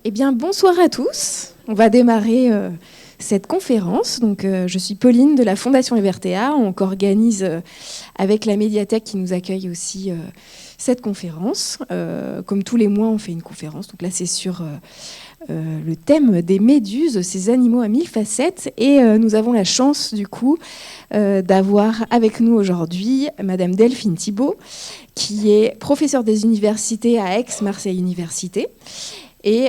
Eh bien, bonsoir à tous. On va démarrer cette conférence. Donc, je suis Pauline de la Fondation EVRTA. On co-organise avec la médiathèque qui nous accueille aussi cette conférence. Comme tous les mois, on fait une conférence. Donc là, c'est sur le thème des méduses, ces animaux à 1000 facettes. Et nous avons la chance, du coup, d'avoir avec nous aujourd'hui Madame Delphine Thibault, qui est professeure des universités à Aix-Marseille Université et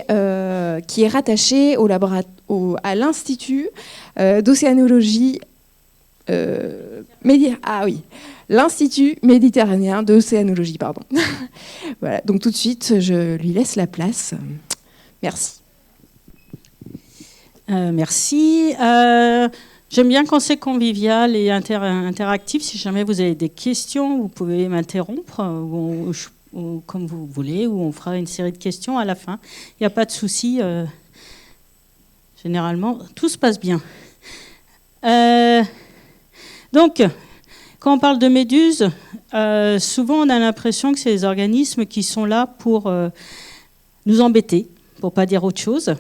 qui est rattachée à l'Institut d'océanologie l'Institut méditerranéen d'océanologie, pardon. Voilà, donc tout de suite, je lui laisse la place. Merci. Merci. J'aime bien quand c'est convivial et interactif. Si jamais vous avez des questions, vous pouvez m'interrompre ou comme vous voulez, ou on fera une série de questions à la fin. Il n'y a pas de souci. Généralement, tout se passe bien. Donc, quand on parle de méduses, souvent on a l'impression que c'est des organismes qui sont là pour nous embêter, pour ne pas dire autre chose.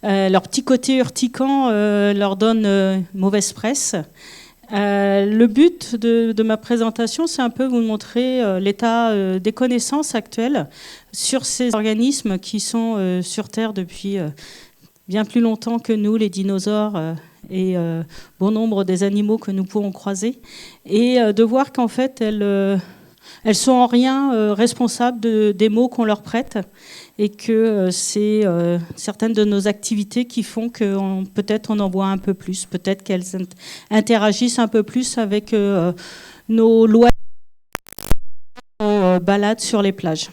Leur petit côté urticant leur donne mauvaise presse. Le but de ma présentation, c'est un peu vous montrer l'état des connaissances actuelles sur ces organismes qui sont sur Terre depuis bien plus longtemps que nous, les dinosaures et bon nombre des animaux que nous pouvons croiser, et de voir qu'en fait, elles sont en rien responsables des maux qu'on leur prête, et que c'est certaines de nos activités qui font que peut-être on en voit un peu plus, peut-être qu'elles interagissent un peu plus avec nos lois, balades sur les plages.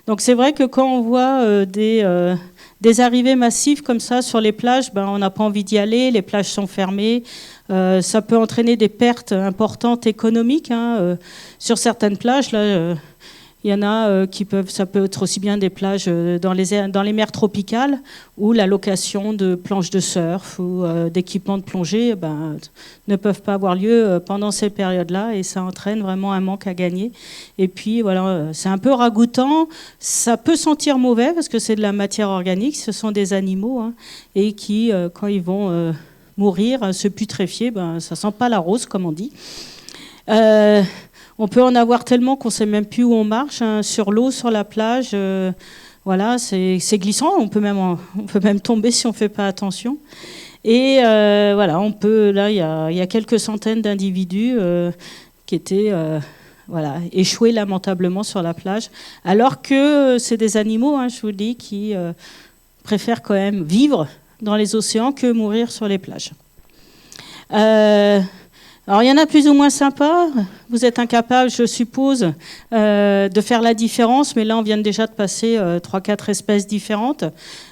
Donc c'est vrai que quand on voit des arrivées massives comme ça sur les plages, on n'a pas envie d'y aller, les plages sont fermées, ça peut entraîner des pertes importantes économiques. Sur certaines plages, là, il y en a ça peut être aussi bien des plages dans les mers tropicales où la location de planches de surf ou d'équipements de plongée ne peuvent pas avoir lieu pendant ces périodes-là, et ça entraîne vraiment un manque à gagner. Et puis voilà, c'est un peu ragoûtant, ça peut sentir mauvais parce que c'est de la matière organique, ce sont des animaux, et qui, quand ils vont mourir, se putréfier, ça sent pas la rose, comme on dit. On peut en avoir tellement qu'on ne sait même plus où on marche, sur l'eau, sur la plage. Voilà, c'est glissant, on peut même tomber si on ne fait pas attention. Et voilà, il y a quelques centaines d'individus qui étaient échoués lamentablement sur la plage, alors que c'est des animaux, je vous le dis, qui préfèrent quand même vivre dans les océans que mourir sur les plages. Alors, il y en a plus ou moins sympas. Vous êtes incapables, je suppose, de faire la différence, mais là, on vient déjà de passer 3-4 espèces différentes,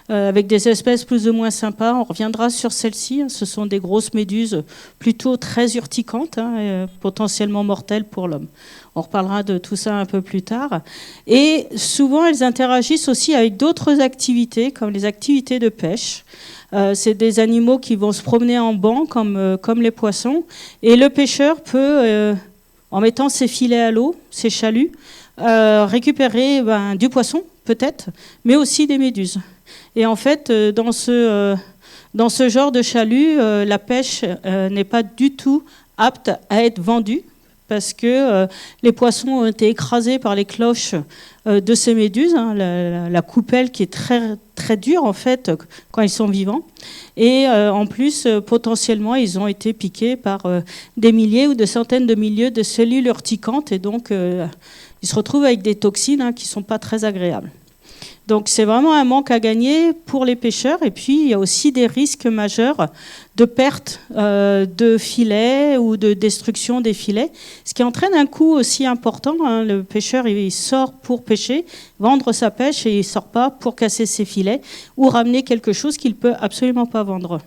avec des espèces plus ou moins sympas. On reviendra sur celles-ci. Ce sont des grosses méduses plutôt très urticantes, potentiellement mortelles pour l'homme. On reparlera de tout ça un peu plus tard. Et souvent, elles interagissent aussi avec d'autres activités, comme les activités de pêche. C'est des animaux qui vont se promener en banc, comme les poissons. Et le pêcheur peut, en mettant ses filets à l'eau, ses chaluts, récupérer du poisson, peut-être, mais aussi des méduses. Et en fait, dans ce genre de chalut, la pêche n'est pas du tout apte à être vendue, parce que les poissons ont été écrasés par les cloches de ces méduses, la coupelle qui est très, très dure en fait quand ils sont vivants. Et en plus, potentiellement, ils ont été piqués par des milliers ou des centaines de milliers de cellules urticantes, et donc ils se retrouvent avec des toxines qui ne sont pas très agréables. Donc c'est vraiment un manque à gagner pour les pêcheurs. Et puis il y a aussi des risques majeurs de perte de filets ou de destruction des filets, ce qui entraîne un coût aussi important. Le pêcheur, il sort pour pêcher, vendre sa pêche, et il ne sort pas pour casser ses filets ou ramener quelque chose qu'il ne peut absolument pas vendre.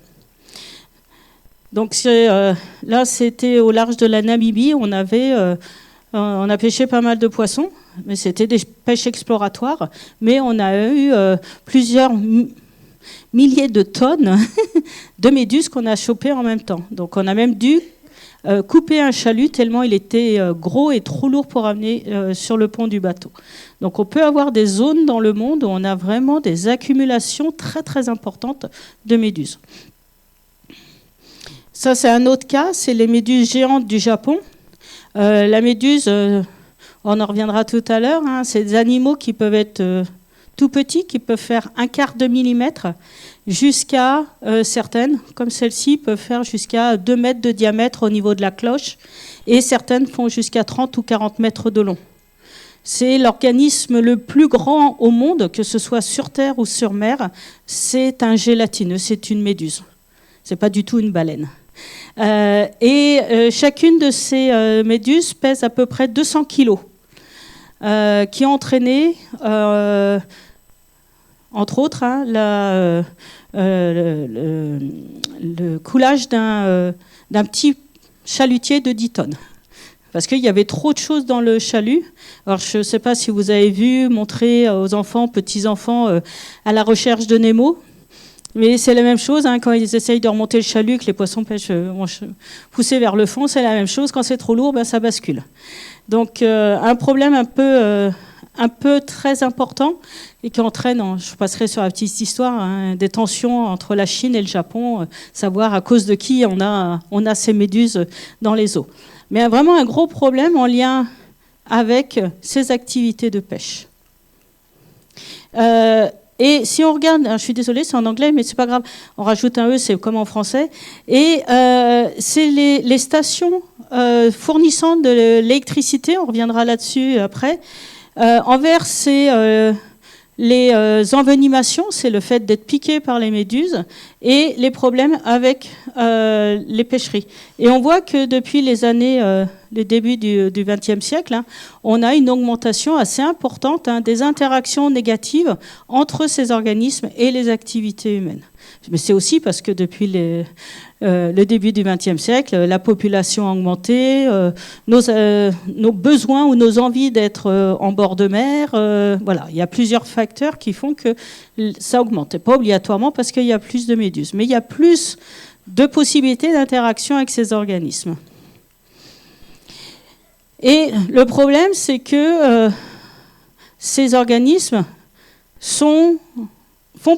Donc là, c'était au large de la Namibie. On a pêché pas mal de poissons, mais c'était des pêches exploratoires. Mais on a eu plusieurs milliers de tonnes de méduses qu'on a chopées en même temps. Donc on a même dû couper un chalut tellement il était gros et trop lourd pour amener sur le pont du bateau. Donc on peut avoir des zones dans le monde où on a vraiment des accumulations très très importantes de méduses. Ça c'est un autre cas, c'est les méduses géantes du Japon. La méduse, on en reviendra tout à l'heure, hein, c'est des animaux qui peuvent être tout petits, qui peuvent faire 1/4 de millimètre, jusqu'à certaines, comme celle-ci, peuvent faire jusqu'à 2 mètres de diamètre au niveau de la cloche, et certaines font jusqu'à 30 ou 40 mètres de long. C'est l'organisme le plus grand au monde, que ce soit sur terre ou sur mer. C'est un gélatineux, c'est une méduse. C'est pas du tout une baleine. Chacune de ces méduses pèse à peu près 200 kilos, qui ont entraîné, entre autres, hein, le coulage d'un petit chalutier de 10 tonnes. Parce qu'il y avait trop de choses dans le chalut. Alors, je ne sais pas si vous avez vu montrer aux enfants, petits-enfants, à la recherche de Nemo. Mais c'est la même chose, hein, quand ils essayent de remonter le chalut, que les poissons pêchent poussés vers le fond, c'est la même chose. Quand c'est trop lourd, ben, ça bascule. Donc, un problème un peu très important et qui entraîne, je passerai sur la petite histoire, hein, des tensions entre la Chine et le Japon, savoir à cause de qui on a ces méduses dans les eaux. Mais vraiment un gros problème en lien avec ces activités de pêche. Et si on regarde, je suis désolée, c'est en anglais, mais c'est pas grave, on rajoute un E, c'est comme en français. Et c'est les stations fournissant de l'électricité, on reviendra là-dessus après. Envers les envenimations, c'est le fait d'être piqué par les méduses et les problèmes avec les pêcheries. Et on voit que depuis les années, le début du XXe siècle, hein, on a une augmentation assez importante, hein, des interactions négatives entre ces organismes et les activités humaines. Mais c'est aussi parce que depuis le début du XXe siècle, la population a augmenté, nos besoins ou nos envies d'être en bord de mer, voilà, il y a plusieurs facteurs qui font que ça augmente. Et pas obligatoirement parce qu'il y a plus de méduses, mais il y a plus de possibilités d'interaction avec ces organismes. Et le problème, c'est que ces organismes font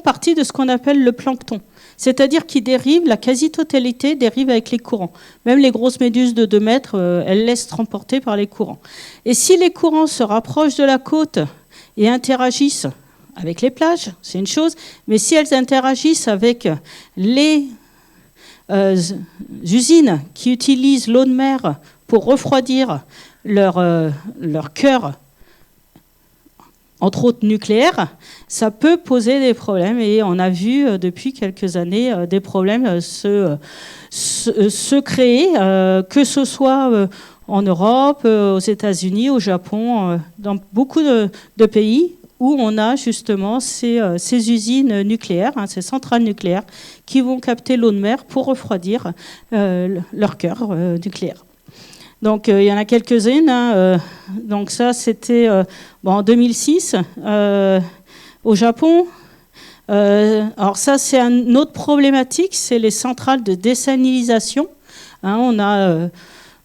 partie de ce qu'on appelle le plancton. C'est-à-dire qu'ils dérivent, la quasi-totalité dérive avec les courants. Même les grosses méduses de 2 mètres, elles laissent transporter par les courants. Et si les courants se rapprochent de la côte et interagissent avec les plages, c'est une chose, mais si elles interagissent avec les usines qui utilisent l'eau de mer pour refroidir leur cœur, entre autres nucléaire, ça peut poser des problèmes. Et on a vu depuis quelques années des problèmes se créer, que ce soit en Europe, aux États-Unis, au Japon, dans beaucoup de pays où on a justement ces usines nucléaires, hein, ces centrales nucléaires, qui vont capter l'eau de mer pour refroidir leur cœur nucléaire. Donc, il y en a quelques-unes. Hein, donc, ça, c'était en 2006 au Japon. Alors, ça, c'est une autre problématique, c'est les centrales de désalinisation. Hein, on a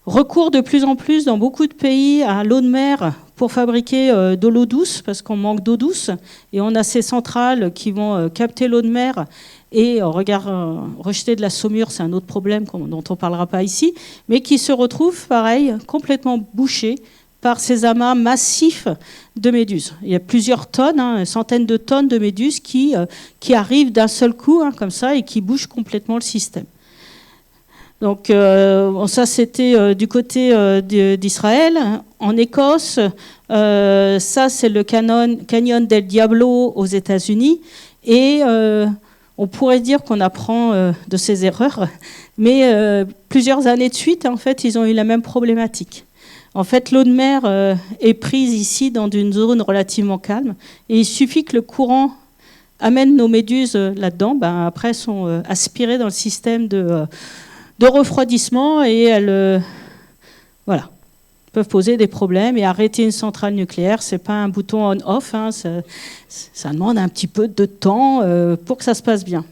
recours de plus en plus dans beaucoup de pays à l'eau de mer pour fabriquer de l'eau douce, parce qu'on manque d'eau douce. Et on a ces centrales qui vont capter l'eau de mer et rejeter de la saumure, c'est un autre problème dont on ne parlera pas ici, mais qui se retrouvent, pareil, complètement bouchés par ces amas massifs de méduses. Il y a plusieurs tonnes, hein, centaines de tonnes de méduses qui arrivent d'un seul coup, hein, comme ça, et qui bouchent complètement le système. Donc ça, c'était du côté d'Israël. En Écosse, ça, c'est le Canyon del Diablo aux États-Unis. Et on pourrait dire qu'on apprend de ses erreurs, mais plusieurs années de suite, en fait, ils ont eu la même problématique. En fait, l'eau de mer est prise ici dans une zone relativement calme, et il suffit que le courant amène nos méduses là-dedans, après elles sont aspirées dans le système de refroidissement, et elles peuvent poser des problèmes. Et arrêter une centrale nucléaire, c'est pas un bouton on-off, hein, ça demande un petit peu de temps pour que ça se passe bien.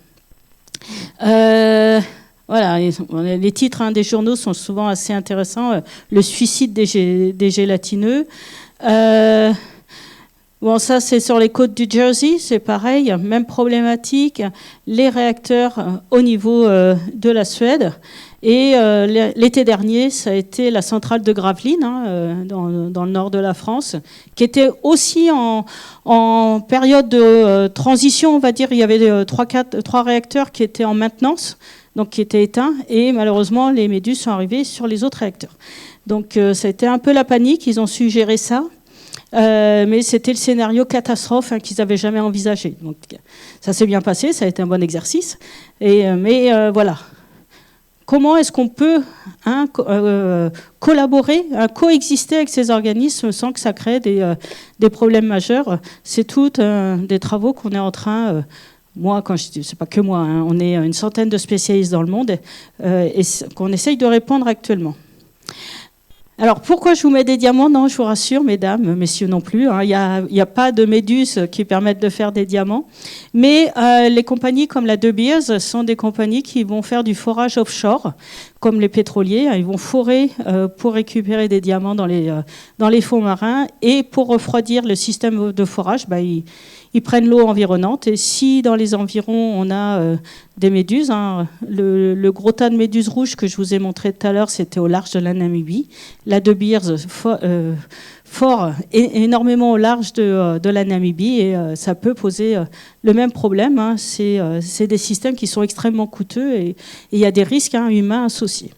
Voilà, les titres des journaux sont souvent assez intéressants. Le suicide des gélatineux. Bon, ça, c'est sur les côtes du Jersey, c'est pareil, même problématique. Les réacteurs au niveau de la Suède. Et l'été dernier, ça a été la centrale de Gravelines, dans le nord de la France, qui était aussi en période de transition, on va dire. Il y avait trois réacteurs qui étaient en maintenance, donc qui étaient éteints. Et malheureusement, les méduses sont arrivées sur les autres réacteurs. Donc ça a été un peu la panique, ils ont su gérer ça. Mais c'était le scénario catastrophe qu'ils n'avaient jamais envisagé. Donc, ça s'est bien passé, ça a été un bon exercice. Mais voilà. Comment est-ce qu'on peut collaborer, coexister avec ces organismes sans que ça crée des problèmes majeurs? C'est tout des travaux qu'on est en train... moi, quand je dis, c'est pas que moi, on est une centaine de spécialistes dans le monde et qu'on essaye de répondre actuellement. Alors, pourquoi je vous mets des diamants? Non, je vous rassure, mesdames, messieurs non plus. Il n'y a pas de méduses qui permettent de faire des diamants. Mais les compagnies comme la De Beers sont des compagnies qui vont faire du forage offshore, comme les pétroliers. Ils vont forer pour récupérer des diamants dans les fonds marins. Et pour refroidir le système de forage, ils prennent l'eau environnante. Et si dans les environs, on a des méduses, le gros tas de méduses rouges que je vous ai montré tout à l'heure, c'était au large de la Namibie. La De Beers fort énormément au large de la Namibie et ça peut poser le même problème. C'est des systèmes qui sont extrêmement coûteux et il y a des risques humains associés.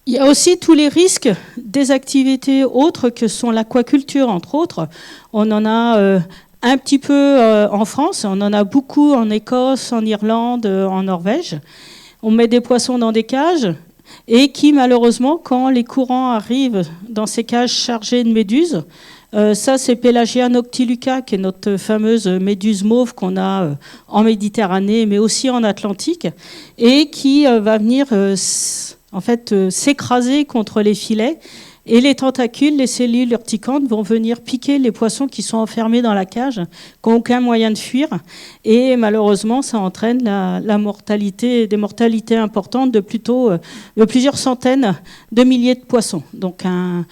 Il y a aussi tous les risques des activités autres que sont l'aquaculture, entre autres. On en a un petit peu en France, on en a beaucoup en Écosse, en Irlande, en Norvège. On met des poissons dans des cages et qui, malheureusement, quand les courants arrivent dans ces cages chargées de méduses, ça c'est Pelagia noctiluca, qui est notre fameuse méduse mauve qu'on a en Méditerranée, mais aussi en Atlantique, et qui va venir s'écraser contre les filets. Et les tentacules, les cellules urticantes vont venir piquer les poissons qui sont enfermés dans la cage, qui n'ont aucun moyen de fuir. Et malheureusement, ça entraîne la mortalité, des mortalités importantes de plusieurs centaines de milliers de poissons. Donc un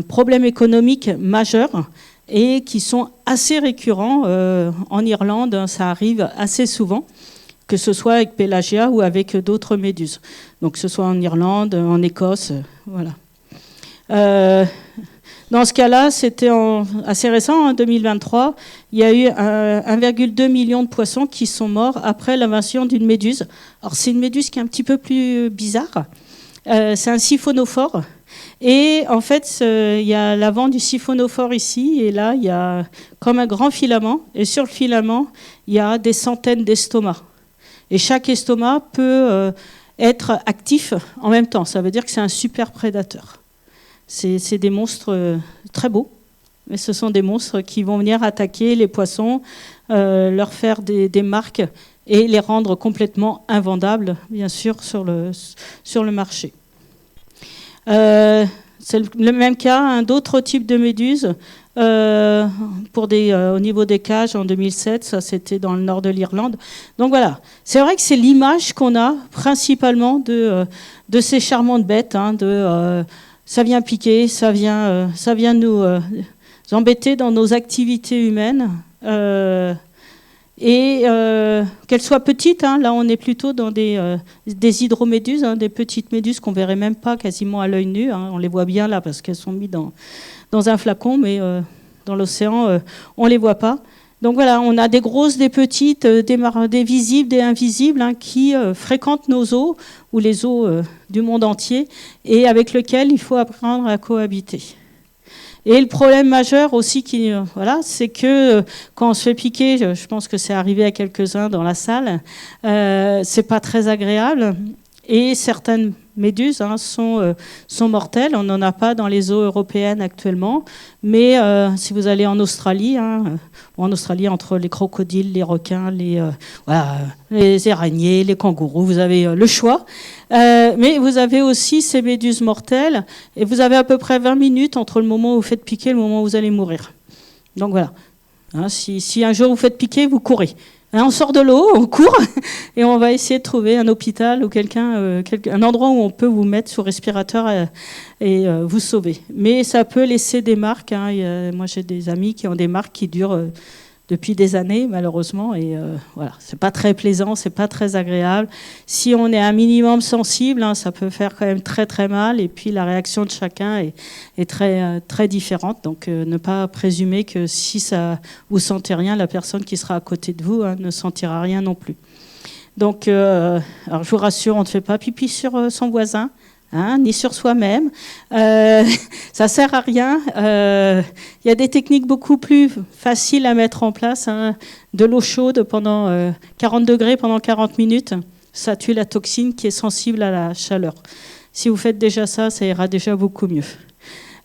problème économique majeur et qui sont assez récurrents. En Irlande, ça arrive assez souvent, que ce soit avec Pelagia ou avec d'autres méduses. Donc que ce soit en Irlande, en Écosse, voilà. Dans ce cas-là, c'était assez récent, en 2023, il y a eu 1,2 million de poissons qui sont morts après l'invasion d'une méduse. Alors c'est une méduse qui est un petit peu plus bizarre. C'est un siphonophore. Et en fait, il y a l'avant du siphonophore ici, et là, il y a comme un grand filament. Et sur le filament, il y a des centaines d'estomacs. Et chaque estomac peut être actif en même temps. Ça veut dire que c'est un super prédateur. C'est des monstres très beaux, mais ce sont des monstres qui vont venir attaquer les poissons, leur faire des marques et les rendre complètement invendables, bien sûr, sur le marché. C'est le même cas, d'autres types de méduses. Au niveau des cages en 2007, ça c'était dans le nord de l'Irlande. Donc voilà, c'est vrai que c'est l'image qu'on a principalement de ces charmantes bêtes, ça vient piquer, ça vient nous embêter dans nos activités humaines. Qu'elles soient petites, là on est plutôt dans des hydroméduses, des petites méduses qu'on ne verrait même pas quasiment à l'œil nu. On les voit bien là parce qu'elles sont mises dans un flacon, mais dans l'océan, on ne les voit pas. Donc voilà, on a des grosses, des petites, des visibles, des invisibles qui fréquentent nos eaux ou les eaux du monde entier et avec lesquelles il faut apprendre à cohabiter. Et le problème majeur aussi, c'est que quand on se fait piquer, je pense que c'est arrivé à quelques-uns dans la salle, c'est pas très agréable. Et certaines méduses sont mortelles. On n'en a pas dans les eaux européennes actuellement. Mais si vous allez en Australie, entre les crocodiles, les requins, les araignées, les kangourous, vous avez le choix. Mais vous avez aussi ces méduses mortelles. Et vous avez à peu près 20 minutes entre le moment où vous faites piquer et le moment où vous allez mourir. Donc voilà. Si un jour vous faites piquer, vous courez. On sort de l'eau, on court, et on va essayer de trouver un hôpital ou un endroit où on peut vous mettre sous respirateur et vous sauver. Mais ça peut laisser des marques. Moi, j'ai des amis qui ont des marques qui durent depuis des années, malheureusement, et voilà, c'est pas très plaisant, c'est pas très agréable. Si on est un minimum sensible, ça peut faire quand même très très mal, et puis la réaction de chacun est très très différente. Donc ne pas présumer que si ça vous sentez rien, la personne qui sera à côté de vous ne sentira rien non plus. Donc, alors je vous rassure, on ne fait pas pipi sur son voisin. Ni sur soi-même. Ça sert à rien. Il y a des techniques beaucoup plus faciles à mettre en place. De l'eau chaude pendant 40 degrés pendant 40 minutes. Ça tue la toxine qui est sensible à la chaleur. Si vous faites déjà ça, ça ira déjà beaucoup mieux.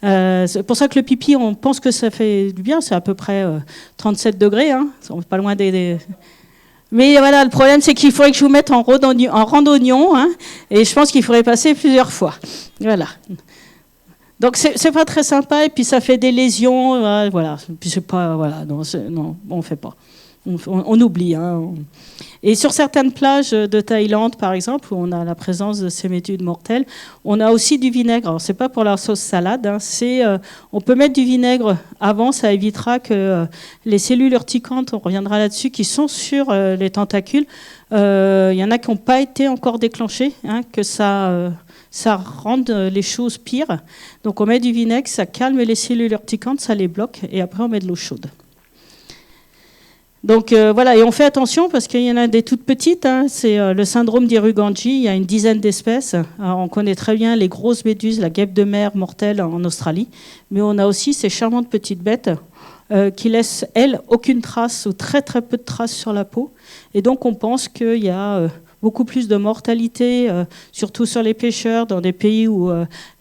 C'est pour ça que le pipi, on pense que ça fait du bien. C'est à peu près 37 degrés. On n'est pas loin des... Mais voilà, le problème, c'est qu'il faudrait que je vous mette en randonnion, et je pense qu'il faudrait passer plusieurs fois. Voilà. Donc, c'est pas très sympa, et puis ça fait des lésions, voilà. Puis c'est pas, voilà, non, on fait pas. On oublie. Et sur certaines plages de Thaïlande, par exemple, où on a la présence de ces méduses mortelles, on a aussi du vinaigre. Alors, c'est pas pour la sauce salade. On peut mettre du vinaigre avant, ça évitera que les cellules urticantes, on reviendra là-dessus, qui sont sur les tentacules, il y en a qui n'ont pas été encore déclenchées, que ça rende les choses pires. Donc, on met du vinaigre, ça calme les cellules urticantes, ça les bloque, et après, on met de l'eau chaude. Donc voilà, et on fait attention parce qu'il y en a des toutes petites, c'est le syndrome d'Irukandji, il y a une dizaine d'espèces. Alors, on connaît très bien les grosses méduses, la guêpe de mer mortelle en Australie, mais on a aussi ces charmantes petites bêtes qui laissent, elles, aucune trace ou très très peu de traces sur la peau. Et donc on pense qu'il y a beaucoup plus de mortalité, surtout sur les pêcheurs, dans des pays où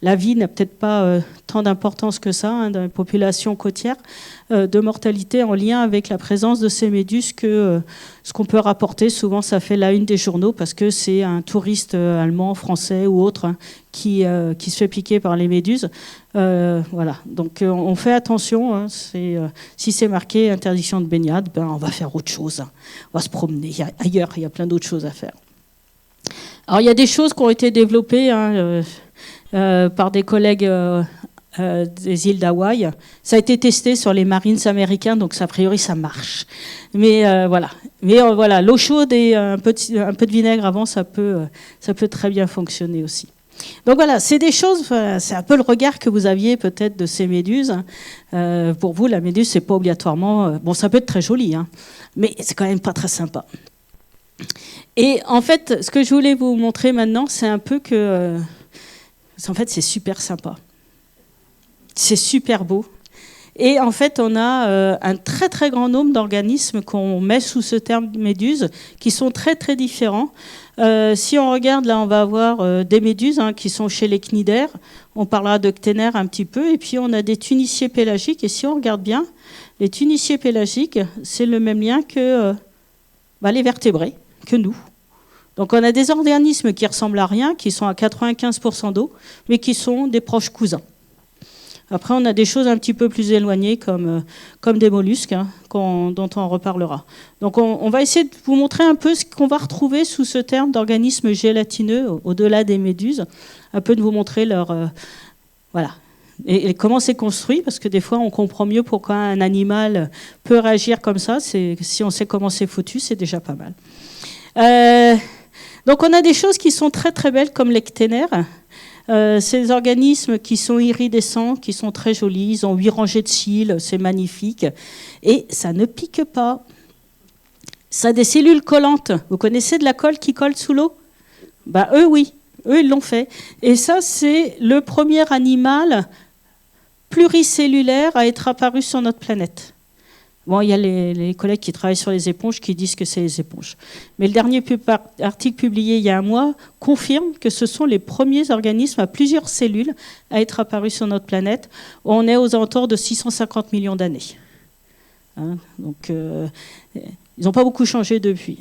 la vie n'a peut-être pas tant d'importance que ça, dans les populations côtières, de mortalité en lien avec la présence de ces méduses que ce qu'on peut rapporter, souvent ça fait la une des journaux parce que c'est un touriste allemand, français ou autre qui se fait piquer par les méduses. Voilà, donc on fait attention, si c'est marqué interdiction de baignade, on va faire autre chose, on va se promener ailleurs, il y a plein d'autres choses à faire. Alors il y a des choses qui ont été développées par des collègues des îles d'Hawaï. Ça a été testé sur les Marines américains, donc a priori ça marche. Mais voilà. Voilà, l'eau chaude et un peu de vinaigre avant, ça peut très bien fonctionner aussi. Donc voilà, c'est des choses, c'est un peu le regard que vous aviez peut-être de ces méduses. Pour vous, la méduse, c'est pas obligatoirement... bon, ça peut être très joli, mais c'est quand même pas très sympa. Et en fait, ce que je voulais vous montrer maintenant, c'est un peu que... en fait, c'est super sympa. C'est super beau. Et en fait, on a un très très grand nombre d'organismes qu'on met sous ce terme méduse, qui sont très très différents. Si on regarde, là, on va avoir des méduses qui sont chez les cnidaires. On parlera de cténaires un petit peu. Et puis, on a des tuniciers pélagiques. Et si on regarde bien, les tuniciers pélagiques, c'est le même lien que les vertébrés, que nous. Donc, on a des organismes qui ressemblent à rien, qui sont à 95% d'eau, mais qui sont des proches cousins. Après, on a des choses un petit peu plus éloignées, comme des mollusques, dont on reparlera. Donc, on va essayer de vous montrer un peu ce qu'on va retrouver sous ce terme d'organismes gélatineux, au-delà des méduses, un peu de vous montrer leur... voilà. Et comment c'est construit, parce que des fois, on comprend mieux pourquoi un animal peut réagir comme ça. Si on sait comment c'est foutu, c'est déjà pas mal. Donc, on a des choses qui sont très, très belles, comme les cténaires. Ces organismes qui sont iridescents, qui sont très jolis, ils ont 8 rangées de cils, c'est magnifique. Et ça ne pique pas. Ça a des cellules collantes. Vous connaissez de la colle qui colle sous l'eau ? Eux, oui. Eux, ils l'ont fait. Et ça, c'est le premier animal pluricellulaire à être apparu sur notre planète. Bon, il y a les collègues qui travaillent sur les éponges qui disent que c'est les éponges. Mais le dernier article publié il y a un mois confirme que ce sont les premiers organismes à plusieurs cellules à être apparus sur notre planète. On est aux alentours de 650 millions d'années. Donc, ils n'ont pas beaucoup changé depuis.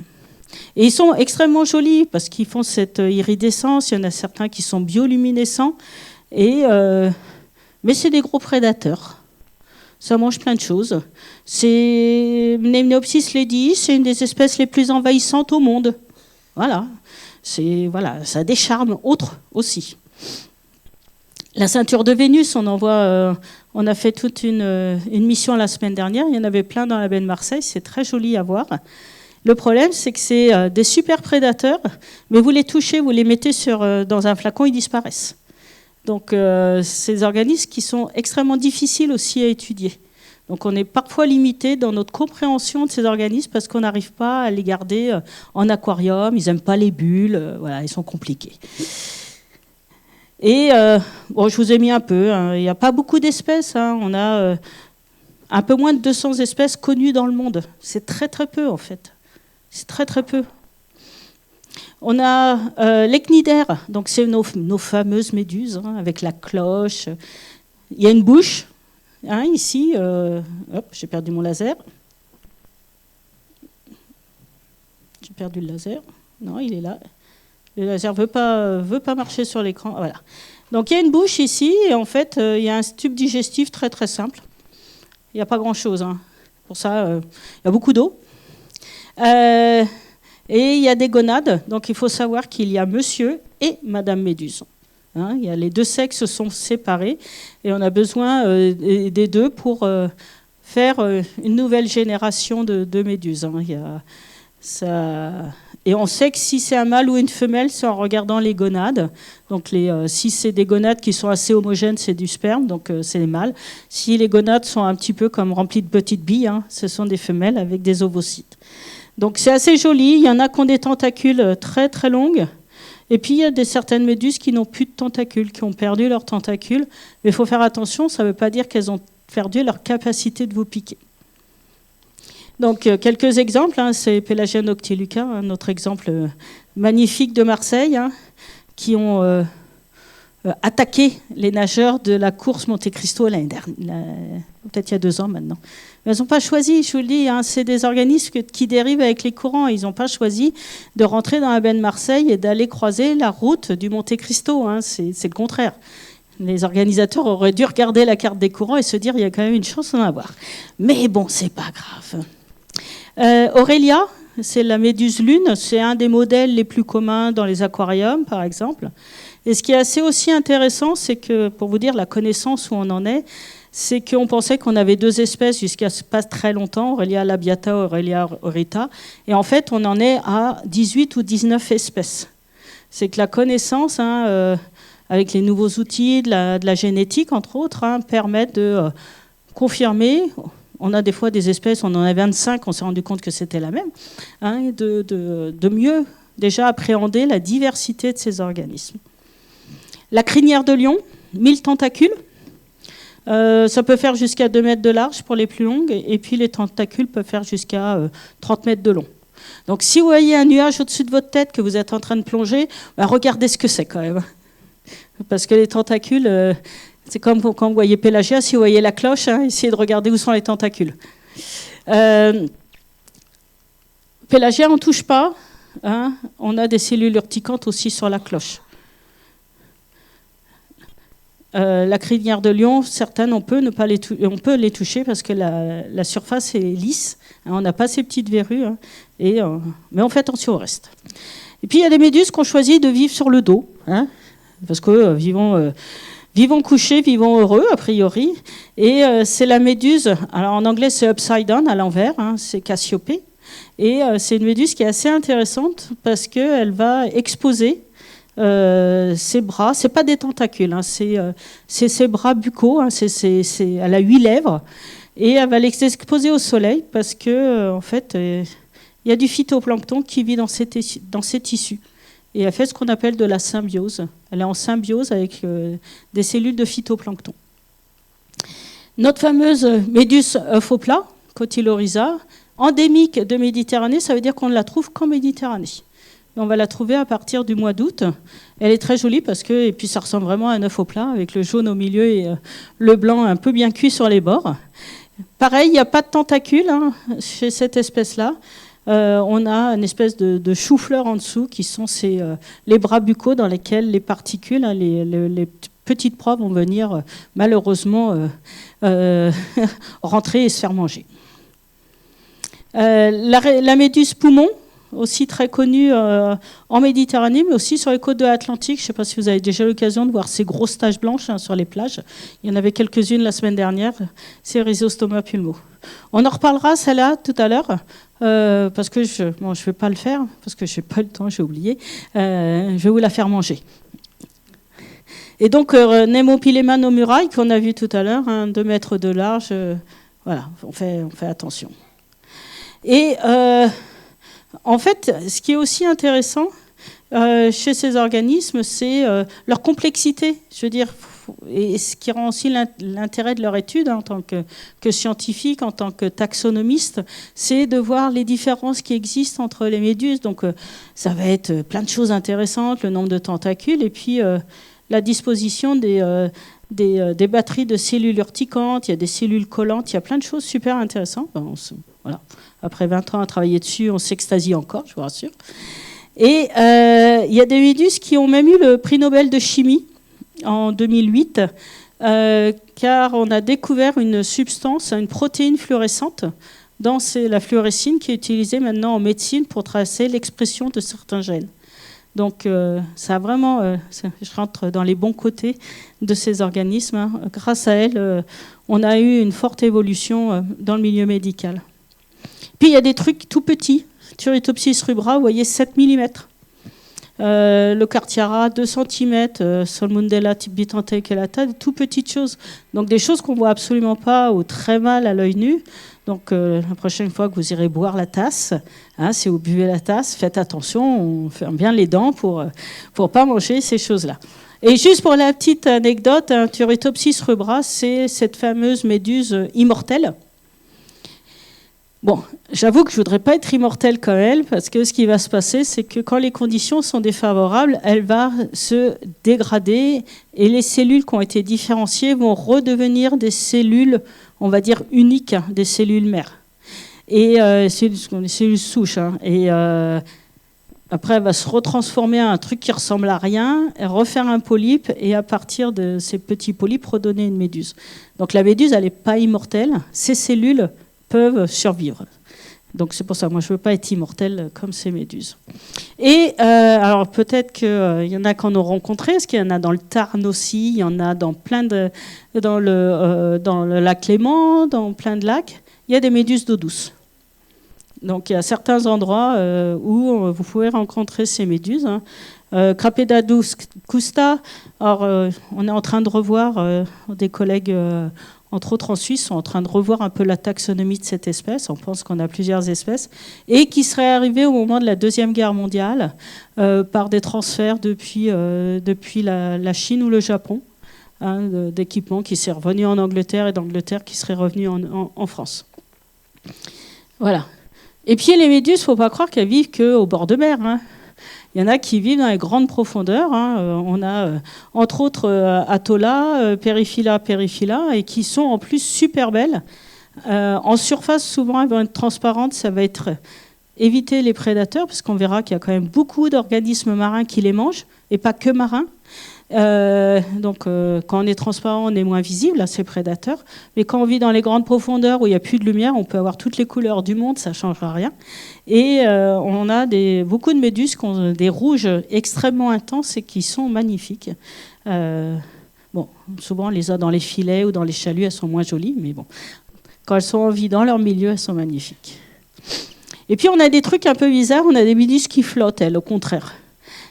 Et ils sont extrêmement jolis parce qu'ils font cette iridescence. Il y en a certains qui sont bioluminescents. Mais c'est des gros prédateurs. Ça mange plein de choses. C'est Mnemnopsis lady, c'est une des espèces les plus envahissantes au monde. Voilà. Ça a des charmes autres aussi. La ceinture de Vénus, on a fait toute une mission la semaine dernière. Il y en avait plein dans la baie de Marseille. C'est très joli à voir. Le problème, c'est que c'est des super prédateurs, mais vous les touchez, vous les mettez dans un flacon, ils disparaissent. Donc, c'est des organismes qui sont extrêmement difficiles aussi à étudier. Donc, on est parfois limité dans notre compréhension de ces organismes parce qu'on n'arrive pas à les garder en aquarium. Ils n'aiment pas les bulles. Voilà, ils sont compliqués. Et je vous ai mis un peu. Hein, il n'y a pas beaucoup d'espèces. Hein, on a un peu moins de 200 espèces connues dans le monde. C'est très, très peu, en fait. C'est très, très peu. On a les cnidaires, donc c'est nos fameuses méduses, hein, avec la cloche. Il y a une bouche, hein, ici. J'ai perdu mon laser. J'ai perdu le laser. Non, il est là. Le laser veut pas marcher sur l'écran. Voilà. Donc il y a une bouche ici, et en fait, il y a un tube digestif très, très simple. Il n'y a pas grand-chose. Hein. Pour ça, il y a beaucoup d'eau. Et il y a des gonades, donc il faut savoir qu'il y a monsieur et madame méduse. Hein, les deux sexes sont séparés et on a besoin des deux pour faire une nouvelle génération de méduses. Hein. Et on sait que si c'est un mâle ou une femelle, c'est en regardant les gonades. Donc si c'est des gonades qui sont assez homogènes, c'est du sperme, donc c'est les mâles. Si les gonades sont un petit peu comme remplies de petites billes, hein, ce sont des femelles avec des ovocytes. Donc c'est assez joli, il y en a qui ont des tentacules très très longues, et puis il y a certaines méduses qui n'ont plus de tentacules, qui ont perdu leurs tentacules, mais il faut faire attention, ça ne veut pas dire qu'elles ont perdu leur capacité de vous piquer. Donc quelques exemples, hein, c'est Pelagia noctiluca, un autre exemple magnifique de Marseille, hein, qui ont attaqué les nageurs de la course Monte Cristo l'année dernière, peut-être il y a 2 ans maintenant. Mais elles n'ont pas choisi, je vous le dis, hein, c'est des organismes qui dérivent avec les courants. Ils n'ont pas choisi de rentrer dans la baie de Marseille et d'aller croiser la route du Monte Cristo. Hein, c'est le contraire. Les organisateurs auraient dû regarder la carte des courants et se dire il y a quand même une chance d'en avoir. Mais bon, c'est pas grave. Aurélia, c'est la méduse lune. C'est un des modèles les plus communs dans les aquariums, par exemple. Et ce qui est assez aussi intéressant, c'est que, pour vous dire la connaissance où on en est, c'est qu'on pensait qu'on avait 2 espèces jusqu'à pas très longtemps, Aurelia labiata, Aurelia aurita, et en fait on en est à 18 ou 19 espèces. C'est que la connaissance, hein, avec les nouveaux outils de la génétique entre autres, hein, permettent de confirmer. On a des fois des espèces, on en a 25, on s'est rendu compte que c'était la même, hein, de mieux déjà appréhender la diversité de ces organismes. La crinière de lion, 1000 tentacules. Ça peut faire jusqu'à 2 mètres de large pour les plus longues, et puis les tentacules peuvent faire jusqu'à 30 mètres de long. Donc si vous voyez un nuage au-dessus de votre tête que vous êtes en train de plonger, regardez ce que c'est quand même. Parce que les tentacules, c'est comme quand vous voyez Pélagia, si vous voyez la cloche, hein, essayez de regarder où sont les tentacules. Pélagia, on ne touche pas. Hein, on a des cellules urticantes aussi sur la cloche. La crinière de lion, certaines, on peut les toucher parce que la surface est lisse. Hein, on n'a pas ces petites verrues, hein, mais on fait attention au reste. Et puis il y a des méduses qui ont choisi de vivre sur le dos, hein, parce que vivons couchés, vivons heureux, a priori. Et c'est la méduse, alors en anglais c'est upside down, à l'envers, hein, c'est Cassiopée. Et c'est une méduse qui est assez intéressante parce qu'elle va exposer ses bras, c'est pas des tentacules, hein, c'est ses bras buccaux, hein, elle a 8 lèvres, et elle va les exposer au soleil parce que en fait, il y a du phytoplancton qui vit dans ces tissus. Et elle fait ce qu'on appelle de la symbiose. Elle est en symbiose avec des cellules de phytoplancton. Notre fameuse méduse œuf au plat, Cotyloryza, endémique de Méditerranée, ça veut dire qu'on ne la trouve qu'en Méditerranée. Et on va la trouver à partir du mois d'août. Elle est très jolie et puis ça ressemble vraiment à un œuf au plat, avec le jaune au milieu et le blanc un peu bien cuit sur les bords. Pareil, il n'y a pas de tentacules, hein, chez cette espèce-là. On a une espèce de chou-fleur en dessous qui sont les bras buccaux dans lesquels les particules, hein, les petites proies vont venir malheureusement rentrer et se faire manger. La méduse poumon, aussi très connue en Méditerranée, mais aussi sur les côtes de l'Atlantique. Je ne sais pas si vous avez déjà l'occasion de voir ces grosses taches blanches sur les plages. Il y en avait quelques-unes la semaine dernière. C'est Rhizostoma pulmo. On en reparlera, celle-là, tout à l'heure, parce que je ne vais pas le faire, parce que je n'ai pas le temps, j'ai oublié. Je vais vous la faire manger. Et donc, Nemopilema nomurae, qu'on a vu tout à l'heure, 2 mètres de large, voilà, on fait attention. Et en fait, ce qui est aussi intéressant chez ces organismes, c'est leur complexité, je veux dire, et ce qui rend aussi l'intérêt de leur étude en tant que scientifique, en tant que taxonomiste, c'est de voir les différences qui existent entre les méduses. Donc, ça va être plein de choses intéressantes, le nombre de tentacules, et puis la disposition des batteries de cellules urticantes, il y a des cellules collantes, il y a plein de choses super intéressantes. Voilà. Après 20 ans à travailler dessus, on s'extasie encore, je vous rassure. Et il y a des méduses qui ont même eu le prix Nobel de chimie en 2008, car on a découvert une substance, une protéine fluorescente, dans la fluorescine qui est utilisée maintenant en médecine pour tracer l'expression de certains gènes. Donc ça a vraiment, je rentre dans les bons côtés de ces organismes. Hein. Grâce à elle, on a eu une forte évolution dans le milieu médical. Puis il y a des trucs tout petits. Turritopsis rubra, vous voyez, 7 mm. Le Cartiara, 2 cm. Solmundella tibitantecellata, des tout petites choses. Donc des choses qu'on ne voit absolument pas ou très mal à l'œil nu. Donc la prochaine fois que vous irez boire la tasse, hein, si vous buvez la tasse, faites attention, on ferme bien les dents pour pas manger ces choses-là. Et juste pour la petite anecdote, Turritopsis rubra, c'est cette fameuse méduse immortelle. Bon, j'avoue que je ne voudrais pas être immortelle comme elle, parce que ce qui va se passer, c'est que quand les conditions sont défavorables, elle va se dégrader et les cellules qui ont été différenciées vont redevenir des cellules, on va dire, uniques, des cellules mères. Et c'est des cellules souches. Hein, et après, elle va se retransformer en un truc qui ressemble à rien, refaire un polype et à partir de ces petits polypes, redonner une méduse. Donc la méduse, elle n'est pas immortelle. Ces cellules peuvent survivre. Donc c'est pour ça, moi je ne veux pas être immortelle comme ces méduses. Et alors peut-être qu'il y en a qui en ont rencontré, parce qu'il y en a dans le Tarn aussi, il y en a dans dans le lac Léman, dans plein de lacs, il y a des méduses d'eau douce. Donc il y a certains endroits où vous pouvez rencontrer ces méduses. Hein. Crapedadus custa, alors on est en train de revoir des collègues entre autres en Suisse, sont en train de revoir un peu la taxonomie de cette espèce. On pense qu'on a plusieurs espèces. Et qui serait arrivée au moment de la Deuxième Guerre mondiale par des transferts depuis la Chine ou le Japon, hein, d'équipements qui seraient revenus en Angleterre et d'Angleterre qui seraient revenus en France. Voilà. Et puis les méduses, il ne faut pas croire qu'elles vivent qu'au bord de mer. Hein. Il y en a qui vivent dans les grandes profondeurs. Hein. On a, entre autres, Atolla, Periphylla, et qui sont en plus super belles. En surface, souvent, elles vont être transparentes. Ça va être éviter les prédateurs, parce qu'on verra qu'il y a quand même beaucoup d'organismes marins qui les mangent, et pas que marins. Donc, quand on est transparent, on est moins visible à ces prédateurs. Mais quand on vit dans les grandes profondeurs où il n'y a plus de lumière, on peut avoir toutes les couleurs du monde, ça ne changera rien. Et on a beaucoup de méduses qui ont des rouges extrêmement intenses et qui sont magnifiques. Bon, souvent, on les a dans les filets ou dans les chaluts, elles sont moins jolies, mais bon, quand elles sont en vie dans leur milieu, elles sont magnifiques. Et puis, on a des trucs un peu bizarres. On a des méduses qui flottent, elles, au contraire.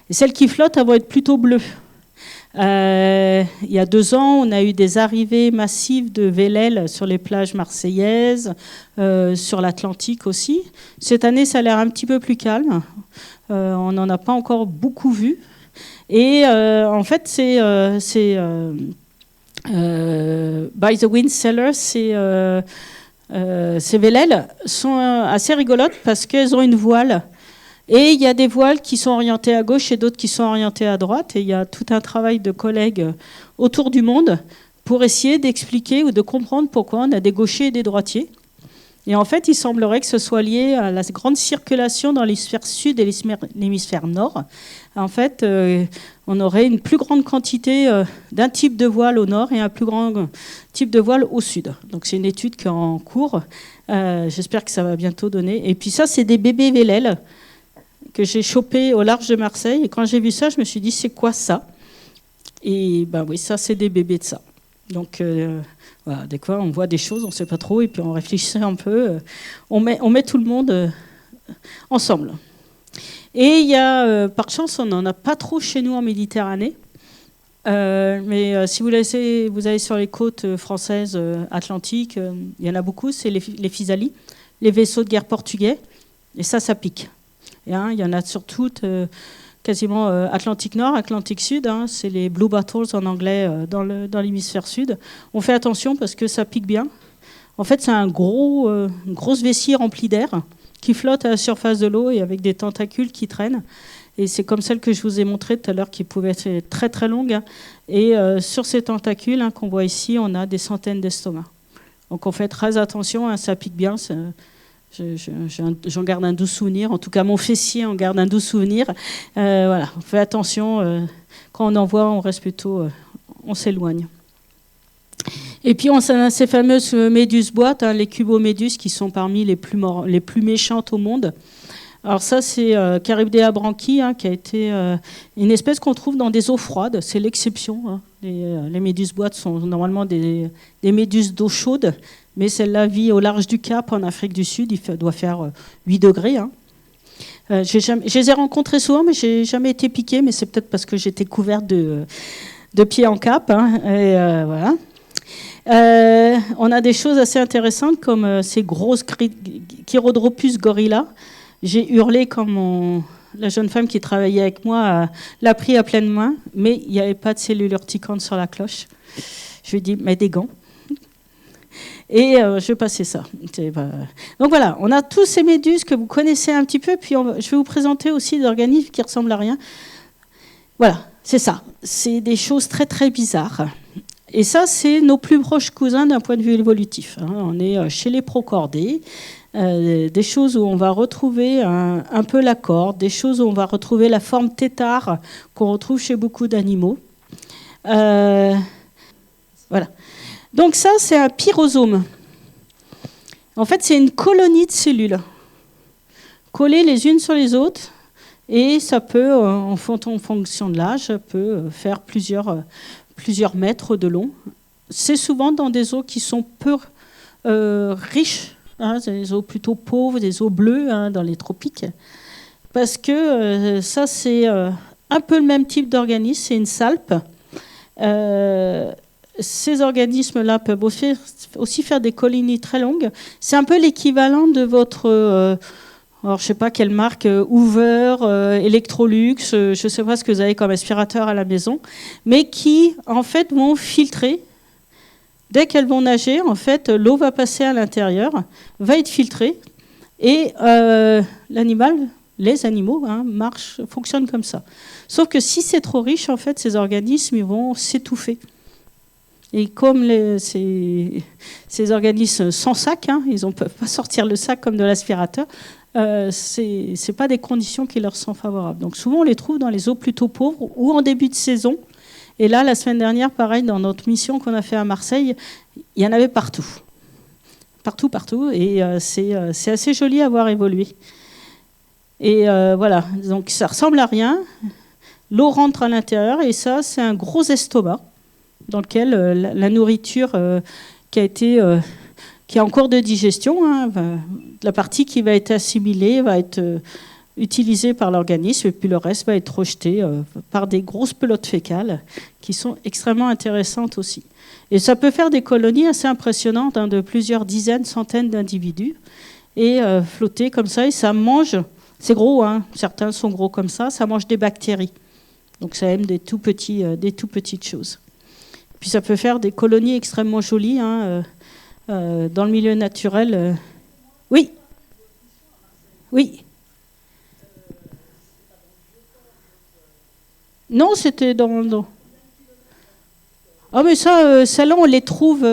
Et celles qui flottent, elles vont être plutôt bleues. Il y a 2 ans, on a eu des arrivées massives de vélèles sur les plages marseillaises, sur l'Atlantique aussi. Cette année, ça a l'air un petit peu plus calme. On n'en a pas encore beaucoup vu. Et en fait, c'est by the Wind Cellar, ces vélèles sont assez rigolotes parce qu'elles ont une voile. Et il y a des voiles qui sont orientées à gauche et d'autres qui sont orientées à droite. Et il y a tout un travail de collègues autour du monde pour essayer d'expliquer ou de comprendre pourquoi on a des gauchers et des droitiers. Et en fait, il semblerait que ce soit lié à la grande circulation dans l'hémisphère sud et l'hémisphère nord. En fait, on aurait une plus grande quantité d'un type de voile au nord et un plus grand type de voile au sud. Donc c'est une étude qui est en cours. J'espère que ça va bientôt donner. Et puis ça, c'est des bébés vélèles que j'ai chopés au large de Marseille. Et quand j'ai vu ça, je me suis dit, c'est quoi ça? Et ben oui, ça, c'est des bébés de ça. Donc voilà, des fois, on voit des choses, on ne sait pas trop, et puis on réfléchit un peu. On met tout le monde ensemble. Et il y a, par chance, on n'en a pas trop chez nous en Méditerranée. Mais si vous allez sur les côtes françaises, atlantiques, il y en a beaucoup, c'est les Physalie, les vaisseaux de guerre portugais. Et ça pique. Et, il y en a sur toutes, quasiment Atlantique Nord, Atlantique Sud. C'est les Blue Battles en anglais dans l'hémisphère sud. On fait attention parce que ça pique bien. En fait, c'est une grosse vessie remplie d'air qui flotte à la surface de l'eau et avec des tentacules qui traînent. Et c'est comme celle que je vous ai montrée tout à l'heure qui pouvait être très très longue. Et sur ces tentacules qu'on voit ici, on a des centaines d'estomacs. Donc on fait très attention, ça pique bien. J'en garde un doux souvenir. En tout cas, mon fessier en garde un doux souvenir. Voilà, on fait attention. Quand on en voit, on reste plutôt, on s'éloigne. Et puis on a ces fameuses méduses boîtes, les cuboméduses, qui sont parmi les plus méchantes au monde. Alors ça, c'est Charybdea branchi, qui a été une espèce qu'on trouve dans des eaux froides. C'est l'exception. Les méduses boîtes sont normalement des méduses d'eau chaude, mais celle-là vit au large du Cap, en Afrique du Sud. Il doit faire 8 degrés. Je les ai rencontrées souvent, mais je n'ai jamais été piquée, mais c'est peut-être parce que j'étais couverte de pieds en cap. Et voilà. On a des choses assez intéressantes comme ces grosses Chirodropus gorilla. J'ai hurlé quand la jeune femme qui travaillait avec moi l'a pris à pleine main, mais il n'y avait pas de cellule urticante sur la cloche. Je lui ai dit, mets des gants. Et je passais ça. Donc voilà, on a tous ces méduses que vous connaissez un petit peu, puis je vais vous présenter aussi des organismes qui ressemblent à rien. Voilà, c'est ça. C'est des choses très très bizarres. Et ça, c'est nos plus proches cousins d'un point de vue évolutif. On est chez les procordés, des choses où on va retrouver un peu la corde, des choses où on va retrouver la forme tétard qu'on retrouve chez beaucoup d'animaux. Voilà. Donc ça, c'est un pyrosome. En fait, c'est une colonie de cellules collées les unes sur les autres, et ça peut, en fonction de l'âge, peut faire plusieurs mètres de long. C'est souvent dans des eaux qui sont peu riches, des eaux plutôt pauvres, des eaux bleues dans les tropiques, parce que ça, c'est un peu le même type d'organisme, c'est une salpe. Ces organismes-là peuvent aussi faire des colonies très longues. C'est un peu l'équivalent de votre... alors, je ne sais pas quelle marque, Hoover, Electrolux, je ne sais pas ce que vous avez comme aspirateur à la maison, mais qui, en fait, vont filtrer. Dès qu'elles vont nager, en fait, l'eau va passer à l'intérieur, va être filtrée, et les animaux, fonctionnent comme ça. Sauf que si c'est trop riche, en fait, ces organismes, ils vont s'étouffer. Et comme ces organismes sans sac, ils ne peuvent pas sortir le sac comme de l'aspirateur, c'est pas des conditions qui leur sont favorables. Donc souvent on les trouve dans les eaux plutôt pauvres ou en début de saison. Et là, la semaine dernière, pareil, dans notre mission qu'on a fait à Marseille, il y en avait partout. Partout. Et c'est assez joli à voir évoluer. Et voilà, donc ça ressemble à rien. L'eau rentre à l'intérieur et ça, c'est un gros estomac dans lequel la nourriture qui est en cours de digestion, la partie qui va être assimilée va être utilisée par l'organisme et puis le reste va être rejeté par des grosses pelotes fécales qui sont extrêmement intéressantes aussi. Et ça peut faire des colonies assez impressionnantes de plusieurs dizaines, centaines d'individus et flotter comme ça et ça mange, c'est gros, certains sont gros comme ça mange des bactéries. Donc ça aime des tout petites choses. Puis ça peut faire des colonies extrêmement jolies dans le milieu naturel. Oui. Non, c'était dans... Ah mais ça, celles-là, on les trouve.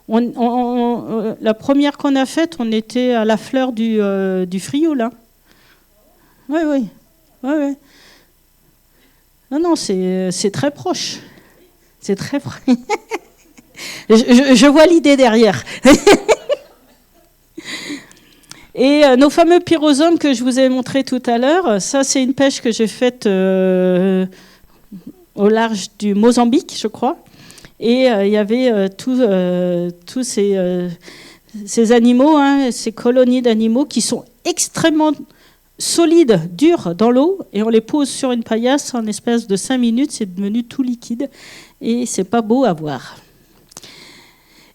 La première qu'on a faite, on était à la fleur du Frioul. Hein. Oui, oui. Ouais, ouais. Non, c'est très proche. C'est très proche. Je vois l'idée derrière. Et nos fameux pyrosomes que je vous ai montré tout à l'heure, ça c'est une pêche que j'ai faite au large du Mozambique, je crois. Et il y avait tous ces animaux, hein, ces colonies d'animaux qui sont extrêmement solides, durs dans l'eau, et on les pose sur une paillasse en espace de 5 minutes, c'est devenu tout liquide, et c'est pas beau à voir.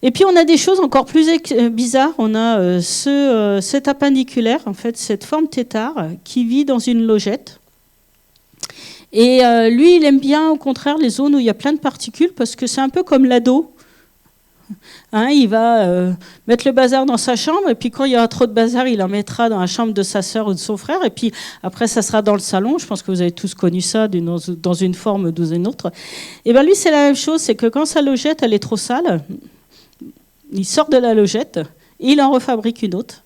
Et puis on a des choses encore plus bizarres. On a cet appendiculaire, en fait, cette forme tétard, qui vit dans une logette. Et lui, il aime bien, au contraire, les zones où il y a plein de particules, parce que c'est un peu comme l'ado. Hein, il va mettre le bazar dans sa chambre, et puis quand il y aura trop de bazar, il en mettra dans la chambre de sa sœur ou de son frère, et puis après, ça sera dans le salon. Je pense que vous avez tous connu ça dans une forme ou dans une autre. Et bien lui, c'est la même chose, c'est que quand sa logette, elle est trop sale, il sort de la logette, il en refabrique une autre,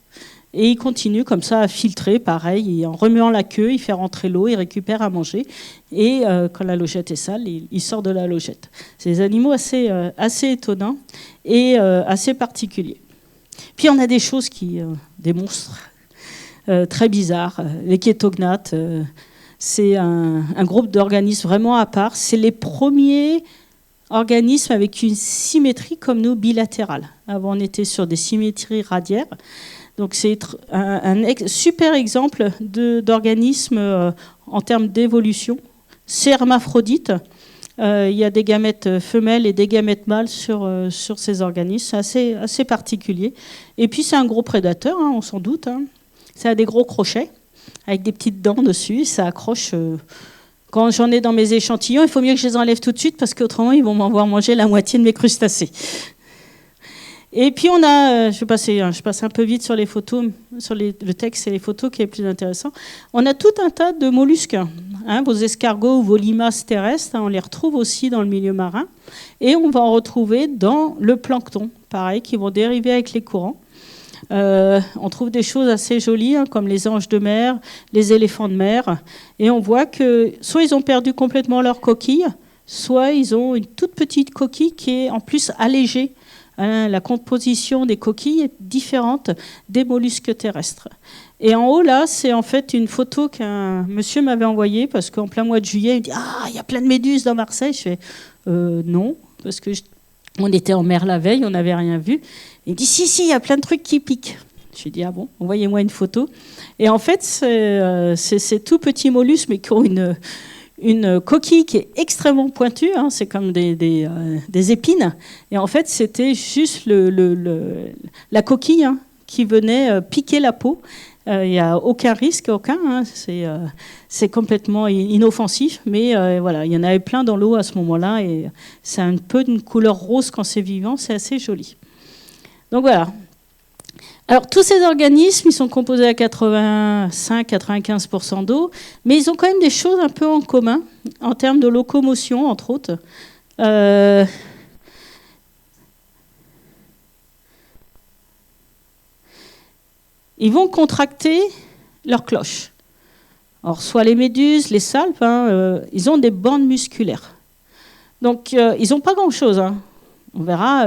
et il continue comme ça à filtrer, pareil, en remuant la queue, il fait rentrer l'eau, il récupère à manger, et quand la logette est sale, il sort de la logette. C'est des animaux assez étonnants et assez particuliers. Puis on a des choses des monstres très bizarres. Les kétognates, c'est un groupe d'organismes vraiment à part. C'est les premiers organismes avec une symétrie comme nous bilatérale. Avant, on était sur des symétries radiaires. Donc c'est un super exemple d'organisme en termes d'évolution. C'est hermaphrodite. Il y a des gamètes femelles et des gamètes mâles sur ces organismes. C'est assez particulier. Et puis c'est un gros prédateur, hein, on s'en doute. Hein. Ça a des gros crochets avec des petites dents dessus. Ça accroche. Quand j'en ai dans mes échantillons, il faut mieux que je les enlève tout de suite parce qu'autrement ils vont m'avoir mangé la moitié de mes crustacés. Et puis on a, je passe un peu vite sur les photos, sur le texte et les photos qui est plus intéressant. On a tout un tas de mollusques, hein, vos escargots ou vos limaces terrestres, hein, on les retrouve aussi dans le milieu marin, et on va en retrouver dans le plancton, pareil, qui vont dériver avec les courants. On trouve des choses assez jolies, hein, comme les anges de mer, les éléphants de mer, et on voit que soit ils ont perdu complètement leur coquille, soit ils ont une toute petite coquille qui est en plus allégée. La composition des coquilles est différente des mollusques terrestres. Et en haut, là, c'est en fait une photo qu'un monsieur m'avait envoyée, parce qu'en plein mois de juillet, il me dit « Ah, il y a plein de méduses dans Marseille !» Je fais « Non, parce que on était en mer la veille, on n'avait rien vu. » Il me dit « Si, il y a plein de trucs qui piquent. » Je lui ai dit « Ah bon, envoyez-moi une photo. » Et en fait, c'est ces tout petits mollusques, mais qui ont une coquille qui est extrêmement pointue, hein, c'est comme des épines. Et en fait, c'était juste la coquille, hein, qui venait piquer la peau. Il n'y a aucun risque, hein, c'est complètement inoffensif. Mais voilà, il y en avait plein dans l'eau à ce moment-là. Et c'est un peu une couleur rose quand c'est vivant, c'est assez joli. Donc voilà. Alors, tous ces organismes, ils sont composés à 85-95% d'eau, mais ils ont quand même des choses un peu en commun, en termes de locomotion, entre autres. Ils vont contracter leur cloche. Alors, soit les méduses, les salpes, hein, ils ont des bandes musculaires. Donc, ils n'ont pas grand-chose, hein. On verra,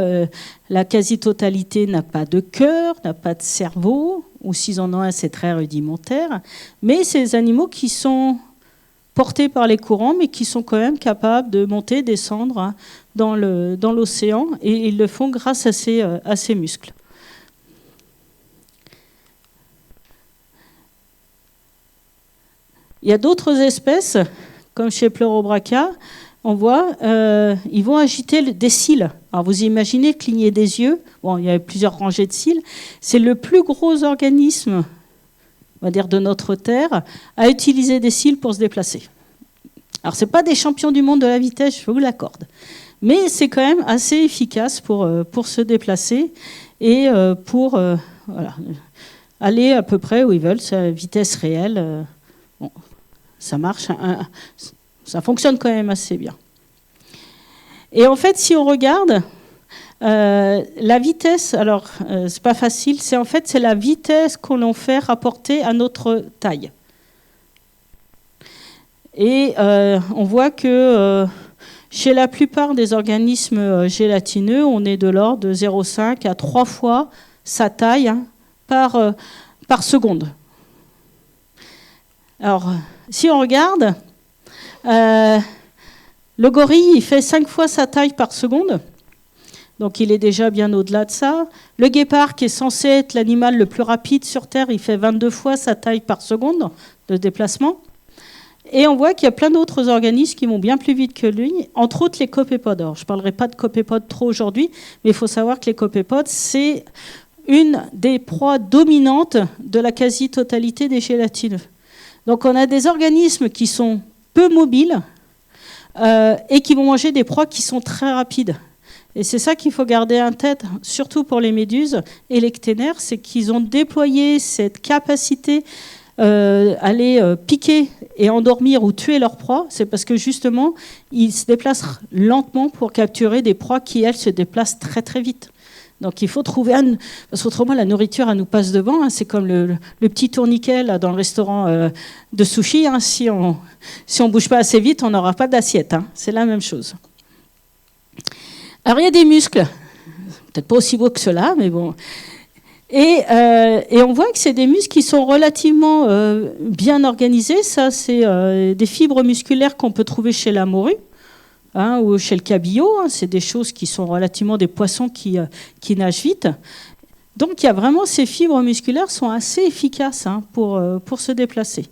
la quasi-totalité n'a pas de cœur, n'a pas de cerveau, ou s'ils en ont un, c'est très rudimentaire. Mais c'est des animaux qui sont portés par les courants, mais qui sont quand même capables de monter, descendre, hein, dans l'océan, et ils le font grâce à ces muscles. Il y a d'autres espèces, comme chez Pleurobracha, on voit, ils vont agiter des cils. Alors vous imaginez cligner des yeux. Bon, il y a plusieurs rangées de cils. C'est le plus gros organisme, on va dire, de notre Terre, à utiliser des cils pour se déplacer. Alors c'est pas des champions du monde de la vitesse, je vous l'accorde, mais c'est quand même assez efficace pour se déplacer et pour voilà, aller à peu près où ils veulent, c'est à vitesse réelle. Ça marche. Ça fonctionne quand même assez bien. Et en fait, si on regarde, la vitesse, alors c'est pas facile, c'est la vitesse qu'on en fait rapporter à notre taille. Et on voit que chez la plupart des organismes gélatineux, on est de l'ordre de 0,5 à 3 fois sa taille par seconde. Alors, si on regarde, le gorille, il fait 5 fois sa taille par seconde. Donc il est déjà bien au-delà de ça. Le guépard, qui est censé être l'animal le plus rapide sur Terre, il fait 22 fois sa taille par seconde de déplacement. Et on voit qu'il y a plein d'autres organismes qui vont bien plus vite que lui, entre autres les copépodes. Alors, je ne parlerai pas de copépodes trop aujourd'hui, mais il faut savoir que les copépodes, c'est une des proies dominantes de la quasi-totalité des gélatineux. Donc on a des organismes qui sont peu mobiles et qui vont manger des proies qui sont très rapides. Et c'est ça qu'il faut garder en tête, surtout pour les méduses et les cténaires, c'est qu'ils ont déployé cette capacité à aller piquer et endormir ou tuer leurs proies. C'est parce que justement, ils se déplacent lentement pour capturer des proies qui, elles, se déplacent très très vite. Donc il faut trouver parce qu'autrement la nourriture elle nous passe devant, hein. C'est comme le petit tourniquet là, dans le restaurant de sushi, hein. Si on bouge pas assez vite, on n'aura pas d'assiette, hein. C'est la même chose. Alors il y a des muscles, peut-être pas aussi beaux que ceux-là, mais bon. Et on voit que c'est des muscles qui sont relativement bien organisés. Ça, c'est des fibres musculaires qu'on peut trouver chez la morue, hein, ou chez le cabillaud. Hein. C'est des choses qui sont relativement des poissons qui nagent vite. Donc il y a vraiment ces fibres musculaires sont assez efficaces, hein, pour se déplacer.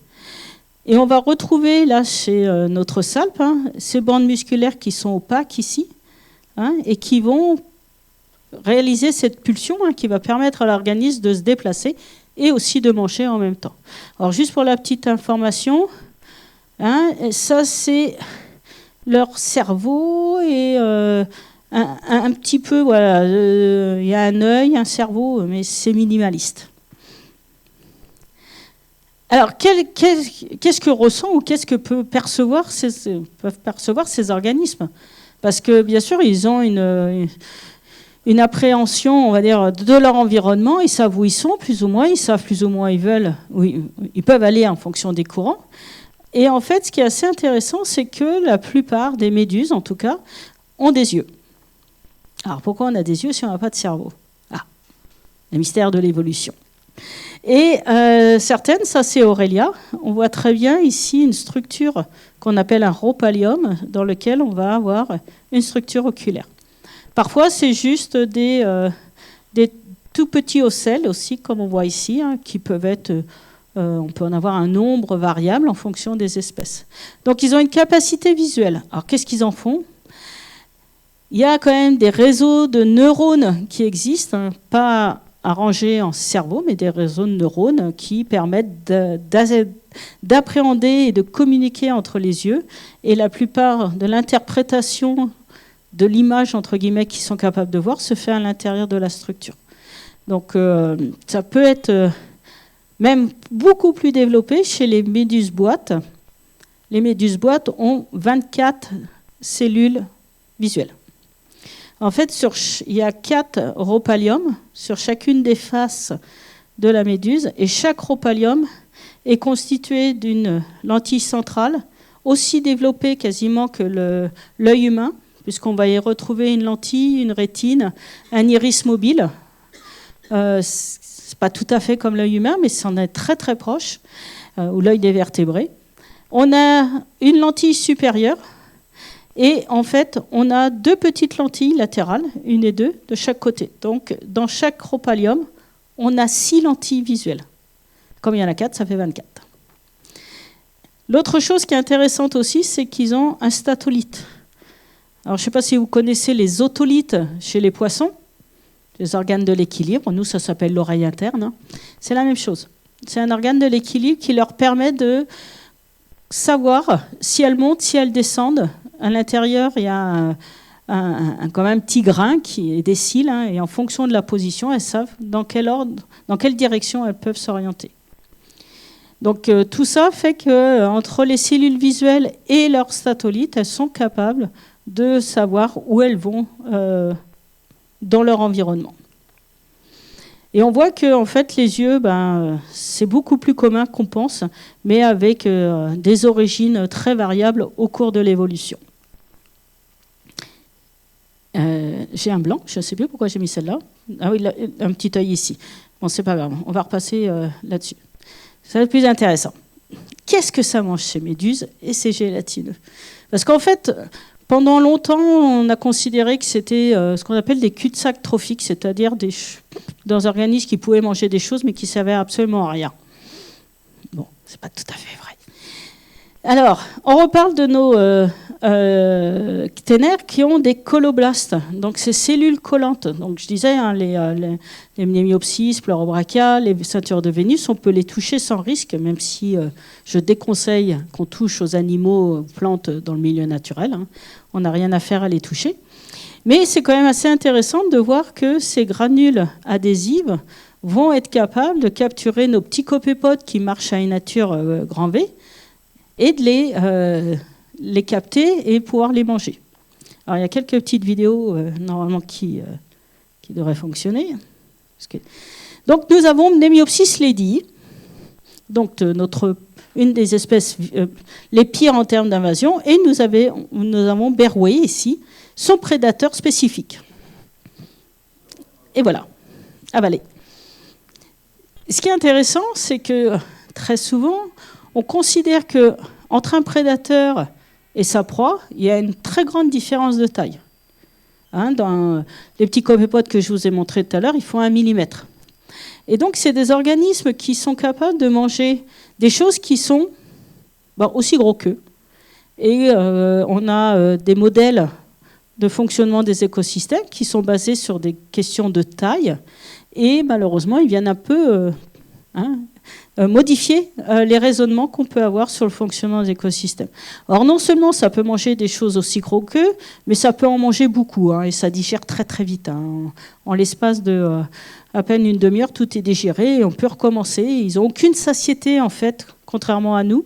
Et on va retrouver là chez notre salpe, hein, ces bandes musculaires qui sont opaques ici, hein, et qui vont réaliser cette pulsion, hein, qui va permettre à l'organisme de se déplacer et aussi de manger en même temps. Alors juste pour la petite information, hein, ça c'est leur cerveau et un petit peu, voilà, il y a un œil, un cerveau, mais c'est minimaliste. Alors, qu'est-ce que ressent ou qu'est-ce que peuvent percevoir ces organismes ? Parce que, bien sûr, ils ont une appréhension, on va dire, de leur environnement. Ils savent où ils sont, plus ou moins. Ils savent plus ou moins où ils veulent. Ils peuvent aller en fonction des courants. Et en fait, ce qui est assez intéressant, c'est que la plupart des méduses, en tout cas, ont des yeux. Alors, pourquoi on a des yeux si on n'a pas de cerveau ? Ah, le mystère de l'évolution. Et certaines, ça c'est Aurelia, on voit très bien ici une structure qu'on appelle un rhopalium dans lequel on va avoir une structure oculaire. Parfois c'est juste des tout petits ocelles aussi, comme on voit ici, hein, qui peuvent être, on peut en avoir un nombre variable en fonction des espèces. Donc ils ont une capacité visuelle. Alors qu'est-ce qu'ils en font ? Il y a quand même des réseaux de neurones qui existent, hein, pas arrangés en cerveau, mais des réseaux de neurones qui permettent d'appréhender et de communiquer entre les yeux. Et la plupart de l'interprétation de l'image, entre guillemets, qu'ils sont capables de voir, se fait à l'intérieur de la structure. Donc ça peut être même beaucoup plus développé chez les méduses boîtes. Les méduses boîtes ont 24 cellules visuelles. En fait, il y a 4 rhopaliums sur chacune des faces de la méduse, et chaque rhopalium est constitué d'une lentille centrale, aussi développée quasiment que l'œil humain, puisqu'on va y retrouver une lentille, une rétine, un iris mobile. C'est pas tout à fait comme l'œil humain, mais c'en est très très proche, ou l'œil des vertébrés. On a une lentille supérieure. Et en fait, on a 2 petites lentilles latérales, une et 2, de chaque côté. Donc, dans chaque rhopalium, on a 6 lentilles visuelles. Comme il y en a 4, ça fait 24. L'autre chose qui est intéressante aussi, c'est qu'ils ont un statolithe. Alors, je ne sais pas si vous connaissez les otolithes chez les poissons, les organes de l'équilibre. Nous, ça s'appelle l'oreille interne, hein. C'est la même chose. C'est un organe de l'équilibre qui leur permet de savoir si elles montent, si elles descendent. À l'intérieur, il y a comme un petit grain qui est des cils, hein, et en fonction de la position, elles savent dans quel ordre, dans quelle direction elles peuvent s'orienter. Donc tout ça fait qu'entre les cellules visuelles et leur statolithe, elles sont capables de savoir où elles vont dans leur environnement. Et on voit que en fait, les yeux, c'est beaucoup plus commun qu'on pense, mais avec des origines très variables au cours de l'évolution. J'ai un blanc, je ne sais plus pourquoi j'ai mis celle-là. Ah oui, un petit œil ici. Bon, c'est pas grave, on va repasser là-dessus. Ça va être plus intéressant. Qu'est-ce que ça mange ces méduses et ces gélatineux? Parce qu'en fait, pendant longtemps, on a considéré que c'était ce qu'on appelle des cul-de-sac trophiques, c'est-à-dire des organismes qui pouvaient manger des choses mais qui ne servaient absolument à rien. Bon, c'est pas tout à fait vrai. Alors, on reparle de nos cténaires qui ont des colloblastes, donc ces cellules collantes. Donc je disais, les mnémiopsis, Pleurobrachia, les ceintures de Vénus, on peut les toucher sans risque, même si je déconseille qu'on touche aux animaux, aux plantes dans le milieu naturel. On n'a rien à faire à les toucher. Mais c'est quand même assez intéressant de voir que ces granules adhésives vont être capables de capturer nos petits copépodes qui marchent à une nature grand V, et de les capter et pouvoir les manger. Alors, il y a quelques petites vidéos, normalement, qui devraient fonctionner. Donc, nous avons Mnémiopsis lady, donc une des espèces les pires en termes d'invasion, et nous avons Berway ici, son prédateur spécifique. Et voilà, avalé. Ce qui est intéressant, c'est que très souvent, on considère qu'entre un prédateur et sa proie, il y a une très grande différence de taille. Dans les petits copépodes que je vous ai montrés tout à l'heure, ils font 1 millimètre. Et donc, c'est des organismes qui sont capables de manger des choses qui sont aussi gros qu'eux. Et on a des modèles de fonctionnement des écosystèmes qui sont basés sur des questions de taille. Et malheureusement, ils viennent un peu modifier les raisonnements qu'on peut avoir sur le fonctionnement des écosystèmes. Alors non seulement ça peut manger des choses aussi gros qu'eux, mais ça peut en manger beaucoup, et ça digère très très vite. En l'espace de à peine une demi-heure, tout est digéré et on peut recommencer. Ils n'ont aucune satiété en fait, contrairement à nous.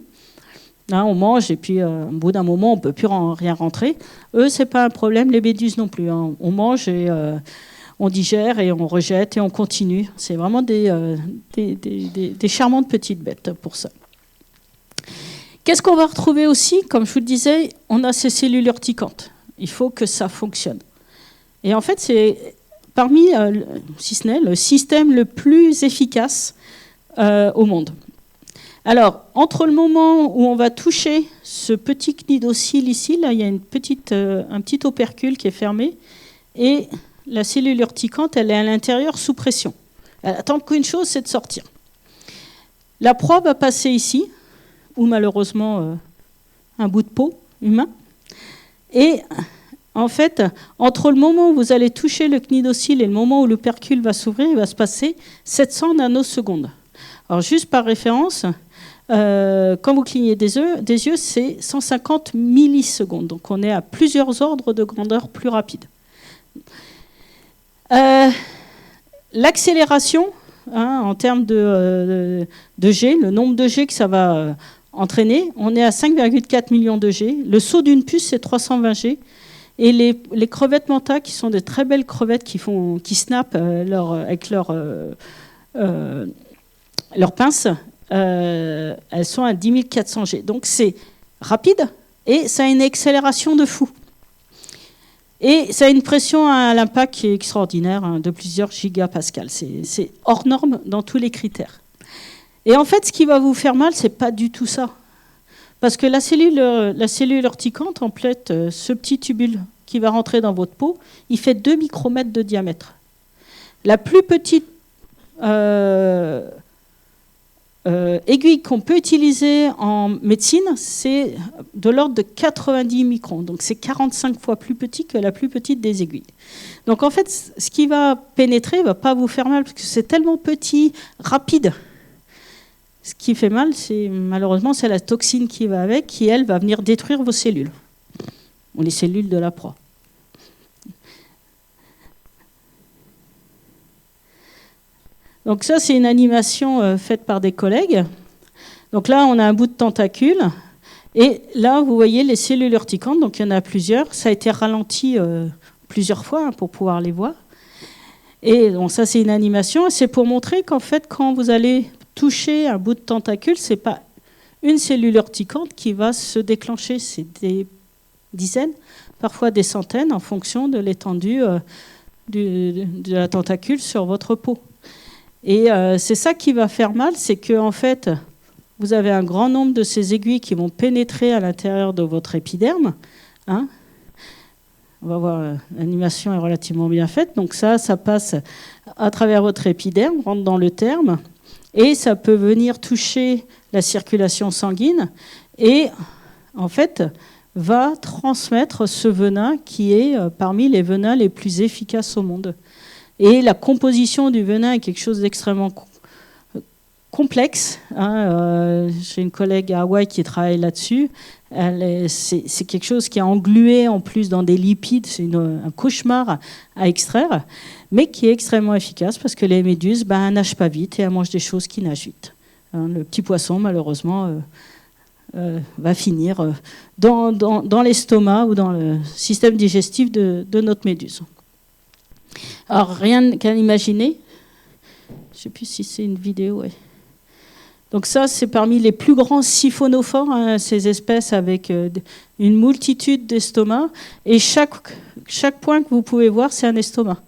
On mange et puis au bout d'un moment, on ne peut plus rien rentrer. Eux, ce n'est pas un problème, les méduses non plus. On mange et on digère et on rejette et on continue. C'est vraiment des charmantes petites bêtes pour ça. Qu'est-ce qu'on va retrouver aussi? Comme je vous le disais, on a ces cellules urticantes. Il faut que ça fonctionne. Et en fait, c'est parmi, si ce n'est le système le plus efficace au monde. Alors, entre le moment où on va toucher ce petit cnidocyle ici, là, il y a un petit opercule qui est fermé, et la cellule urticante, elle est à l'intérieur sous pression. Elle attend qu'une chose, c'est de sortir. La proie va passer ici, ou malheureusement un bout de peau humain. Et en fait, entre le moment où vous allez toucher le cnidocyle et le moment où l'opercule va s'ouvrir, il va se passer 700 nanosecondes. Alors juste par référence, quand vous clignez des yeux, c'est 150 millisecondes. Donc on est à plusieurs ordres de grandeur plus rapides. L'accélération, en termes de G, le nombre de G que ça va entraîner, on est à 5,4 millions de G. Le saut d'une puce, c'est 320 G. Et les crevettes manta, qui sont de très belles crevettes qui snappent avec leurs pinces, elles sont à 10 400 G. Donc c'est rapide et ça a une accélération de fou. Et ça a une pression à l'impact qui est extraordinaire, de plusieurs gigapascales. C'est hors norme dans tous les critères. Et en fait, ce qui va vous faire mal, c'est pas du tout ça. Parce que la cellule urticante, en fait, ce petit tubule qui va rentrer dans votre peau, il fait 2 micromètres de diamètre. La plus petite aiguille qu'on peut utiliser en médecine, c'est de l'ordre de 90 microns. Donc c'est 45 fois plus petit que la plus petite des aiguilles. Donc en fait, ce qui va pénétrer ne va pas vous faire mal, parce que c'est tellement petit, rapide. Ce qui fait mal, malheureusement, c'est la toxine qui va avec, qui, elle, va venir détruire vos cellules, ou les cellules de la proie. Donc ça, c'est une animation faite par des collègues. Donc là, on a un bout de tentacule, Et là, vous voyez les cellules urticantes, donc il y en a plusieurs. Ça a été ralenti plusieurs fois pour pouvoir les voir. Et donc ça, c'est une animation. C'est pour montrer qu'en fait, quand vous allez toucher un bout de tentacule, ce n'est pas une cellule urticante qui va se déclencher. C'est des dizaines, parfois des centaines, en fonction de l'étendue de la tentacule sur votre peau. Et c'est ça qui va faire mal, c'est qu'en fait, vous avez un grand nombre de ces aiguilles qui vont pénétrer à l'intérieur de votre épiderme. Hein. On va voir, l'animation est relativement bien faite. Donc ça passe à travers votre épiderme, rentre dans le terme, et ça peut venir toucher la circulation sanguine et en fait va transmettre ce venin qui est parmi les venins les plus efficaces au monde. Et la composition du venin est quelque chose d'extrêmement complexe. Hein. J'ai une collègue à Hawaï qui travaille là-dessus. C'est quelque chose qui est englué en plus dans des lipides. C'est un cauchemar à extraire, mais qui est extrêmement efficace parce que les méduses nagent pas vite et elles mangent des choses qui nagent vite. Hein, le petit poisson, malheureusement, va finir dans l'estomac ou dans le système digestif de notre méduse. Alors, rien qu'à imaginer. Je ne sais plus si c'est une vidéo, ouais. Donc ça, c'est parmi les plus grands siphonophores, hein, ces espèces avec une multitude d'estomacs. Et chaque point que vous pouvez voir, c'est un estomac.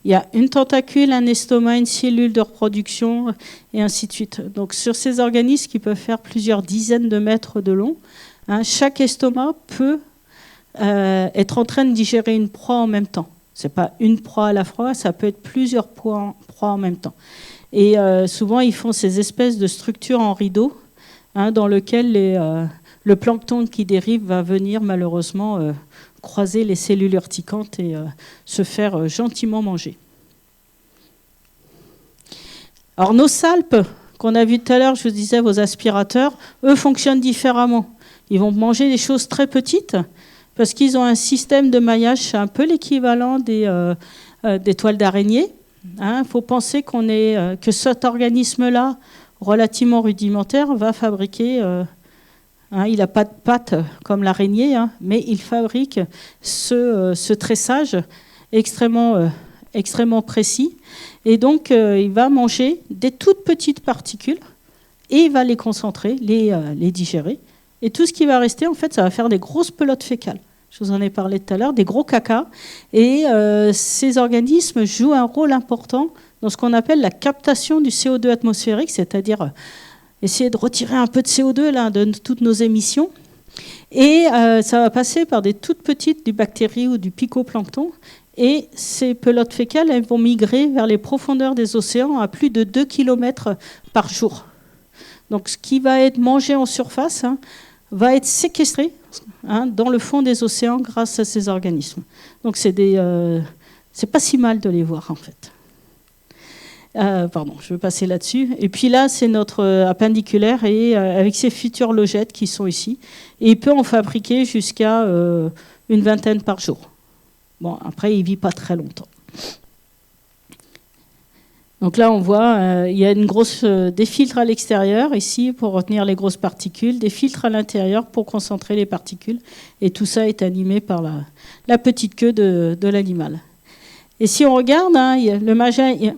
Il y a une tentacule, un estomac, une cellule de reproduction, et ainsi de suite. Donc sur ces organismes qui peuvent faire plusieurs dizaines de mètres de long, hein, chaque estomac peut être en train de digérer une proie en même temps. Ce n'est pas une proie à la fois, ça peut être plusieurs proies en même temps. Et souvent, ils font ces espèces de structures en rideau, hein, dans lesquelles le plancton qui dérive va venir malheureusement croiser les cellules urticantes et se faire gentiment manger. Alors nos salpes, qu'on a vues tout à l'heure, je vous disais, vos aspirateurs, eux fonctionnent différemment. Ils vont manger des choses très petites, parce qu'ils ont un système de maillage, c'est un peu l'équivalent des toiles d'araignée. Il faut penser que cet organisme-là, relativement rudimentaire, va fabriquer, il n'a pas de pattes comme l'araignée, mais il fabrique ce tressage extrêmement précis. Et donc, il va manger des toutes petites particules et il va les concentrer, les digérer. Et tout ce qui va rester, en fait, ça va faire des grosses pelotes fécales. Je vous en ai parlé tout à l'heure, des gros cacas. Et ces organismes jouent un rôle important dans ce qu'on appelle la captation du CO2 atmosphérique, c'est-à-dire essayer de retirer un peu de CO2 là, de toutes nos émissions. Et ça va passer par des toutes petites, du bactéries ou du phycoplancton. Et ces pelotes fécales, elles vont migrer vers les profondeurs des océans à plus de 2 km par jour. Donc ce qui va être mangé en surface va être séquestré dans le fond des océans grâce à ces organismes. Donc c'est pas si mal de les voir en fait. Pardon, je vais passer là-dessus. Et puis là, c'est notre appendiculaire et avec ses futures logettes qui sont ici. Et il peut en fabriquer jusqu'à une vingtaine par jour. Bon, après, il ne vit pas très longtemps. Donc là, on voit, il y a des filtres à l'extérieur, ici, pour retenir les grosses particules, des filtres à l'intérieur pour concentrer les particules. Et tout ça est animé par la petite queue de l'animal. Et si on regarde, le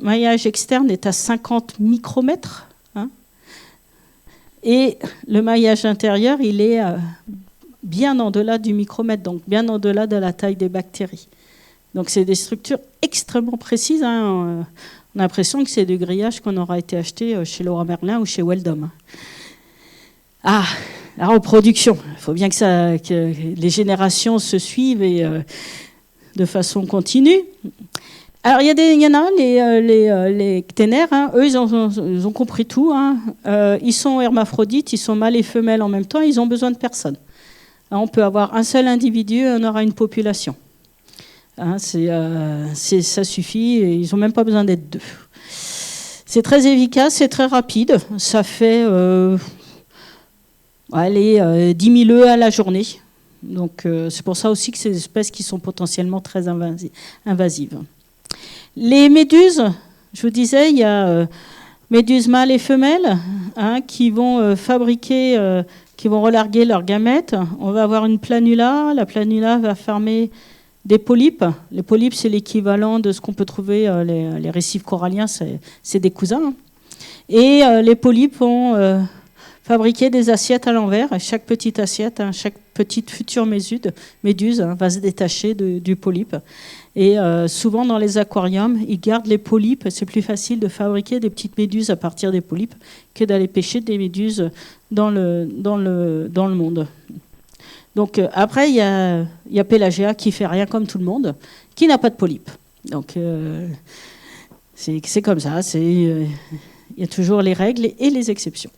maillage externe est à 50 micromètres. Et le maillage intérieur, il est bien en-delà du micromètre, donc bien en-delà de la taille des bactéries. Donc c'est des structures extrêmement précises. On a l'impression que c'est du grillage qu'on aura été acheté chez Leroy Merlin ou chez Weldom. Ah, la reproduction. Il faut bien que les générations se suivent et de façon continue. Alors il y en a, les cténaires, eux ils ont compris tout. Ils sont hermaphrodites, ils sont mâles et femelles en même temps, ils ont besoin de personne. Alors, on peut avoir un seul individu et on aura une population. Ça suffit, et ils n'ont même pas besoin d'être deux. C'est très efficace, c'est très rapide. Ça fait 10 000 œufs à la journée. Donc, c'est pour ça aussi que c'est des espèces qui sont potentiellement très invasives. Les méduses, je vous disais, il y a méduses mâles et femelles qui vont fabriquer qui vont relarguer leurs gamètes. On va avoir une planula. La planula va former des polypes. Les polypes, c'est l'équivalent de ce qu'on peut trouver, les récifs coralliens, c'est des cousins. Hein. Et les polypes vont fabriquer des assiettes à l'envers. Et chaque petite assiette, hein, chaque petite future méduse hein, va se détacher du polype. Et souvent, dans les aquariums, ils gardent les polypes. C'est plus facile de fabriquer des petites méduses à partir des polypes que d'aller pêcher des méduses dans le monde. Donc après, il y a Pelagia qui fait rien comme tout le monde, qui n'a pas de polypes. Donc c'est comme ça. Il y a toujours les règles et les exceptions.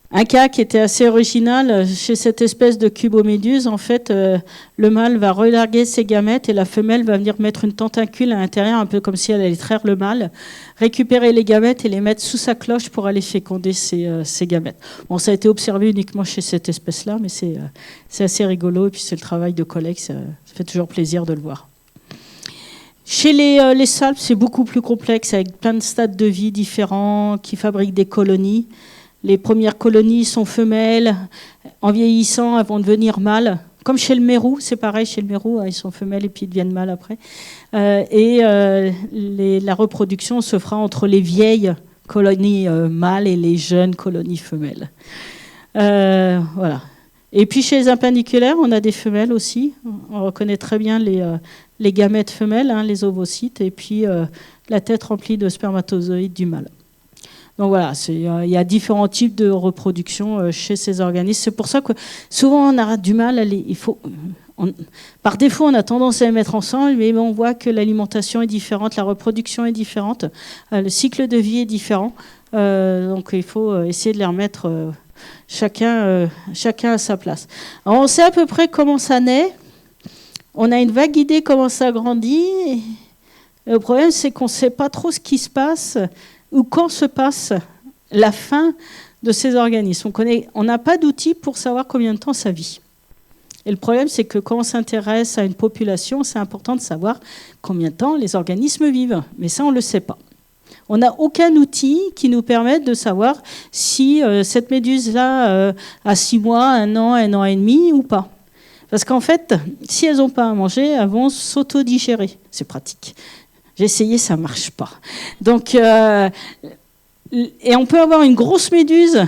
Un cas qui était assez original, chez cette espèce de cuboméduse, en fait, le mâle va relarguer ses gamètes et la femelle va venir mettre une tentacule à l'intérieur, un peu comme si elle allait traire le mâle, récupérer les gamètes et les mettre sous sa cloche pour aller féconder ses gamètes. Bon, ça a été observé uniquement chez cette espèce-là, mais c'est assez rigolo et puis c'est le travail de collègues, ça fait toujours plaisir de le voir. Chez les salpes, c'est beaucoup plus complexe, avec plein de stades de vie différents qui fabriquent des colonies. Les premières colonies sont femelles. En vieillissant, elles vont devenir mâles. Comme chez le mérou, c'est pareil. Chez le mérou, ils sont femelles et puis ils deviennent mâles après. La reproduction se fera entre les vieilles colonies mâles et les jeunes colonies femelles. Voilà. Et puis chez les imperniculaires, on a des femelles aussi. On reconnaît très bien les gamètes femelles, hein, les ovocytes, et puis la tête remplie de spermatozoïdes du mâle. Donc voilà, il y a différents types de reproduction chez ces organismes. C'est pour ça que souvent on a du mal par défaut, on a tendance à les mettre ensemble, mais on voit que l'alimentation est différente, la reproduction est différente, le cycle de vie est différent. Donc il faut essayer de les remettre chacun à sa place. Alors, on sait à peu près comment ça naît. On a une vague idée comment ça grandit. Et le problème, c'est qu'on ne sait pas trop ce qui se passe ou quand se passe la fin de ces organismes. On n'a pas d'outils pour savoir combien de temps ça vit. Et le problème, c'est que quand on s'intéresse à une population, c'est important de savoir combien de temps les organismes vivent. Mais ça, on ne le sait pas. On n'a aucun outil qui nous permette de savoir si cette méduse-là a 6 mois, 1 an et demi ou pas. Parce qu'en fait, si elles n'ont pas à manger, elles vont s'autodigérer. C'est pratique. J'ai essayé, ça ne marche pas. Donc, et on peut avoir une grosse méduse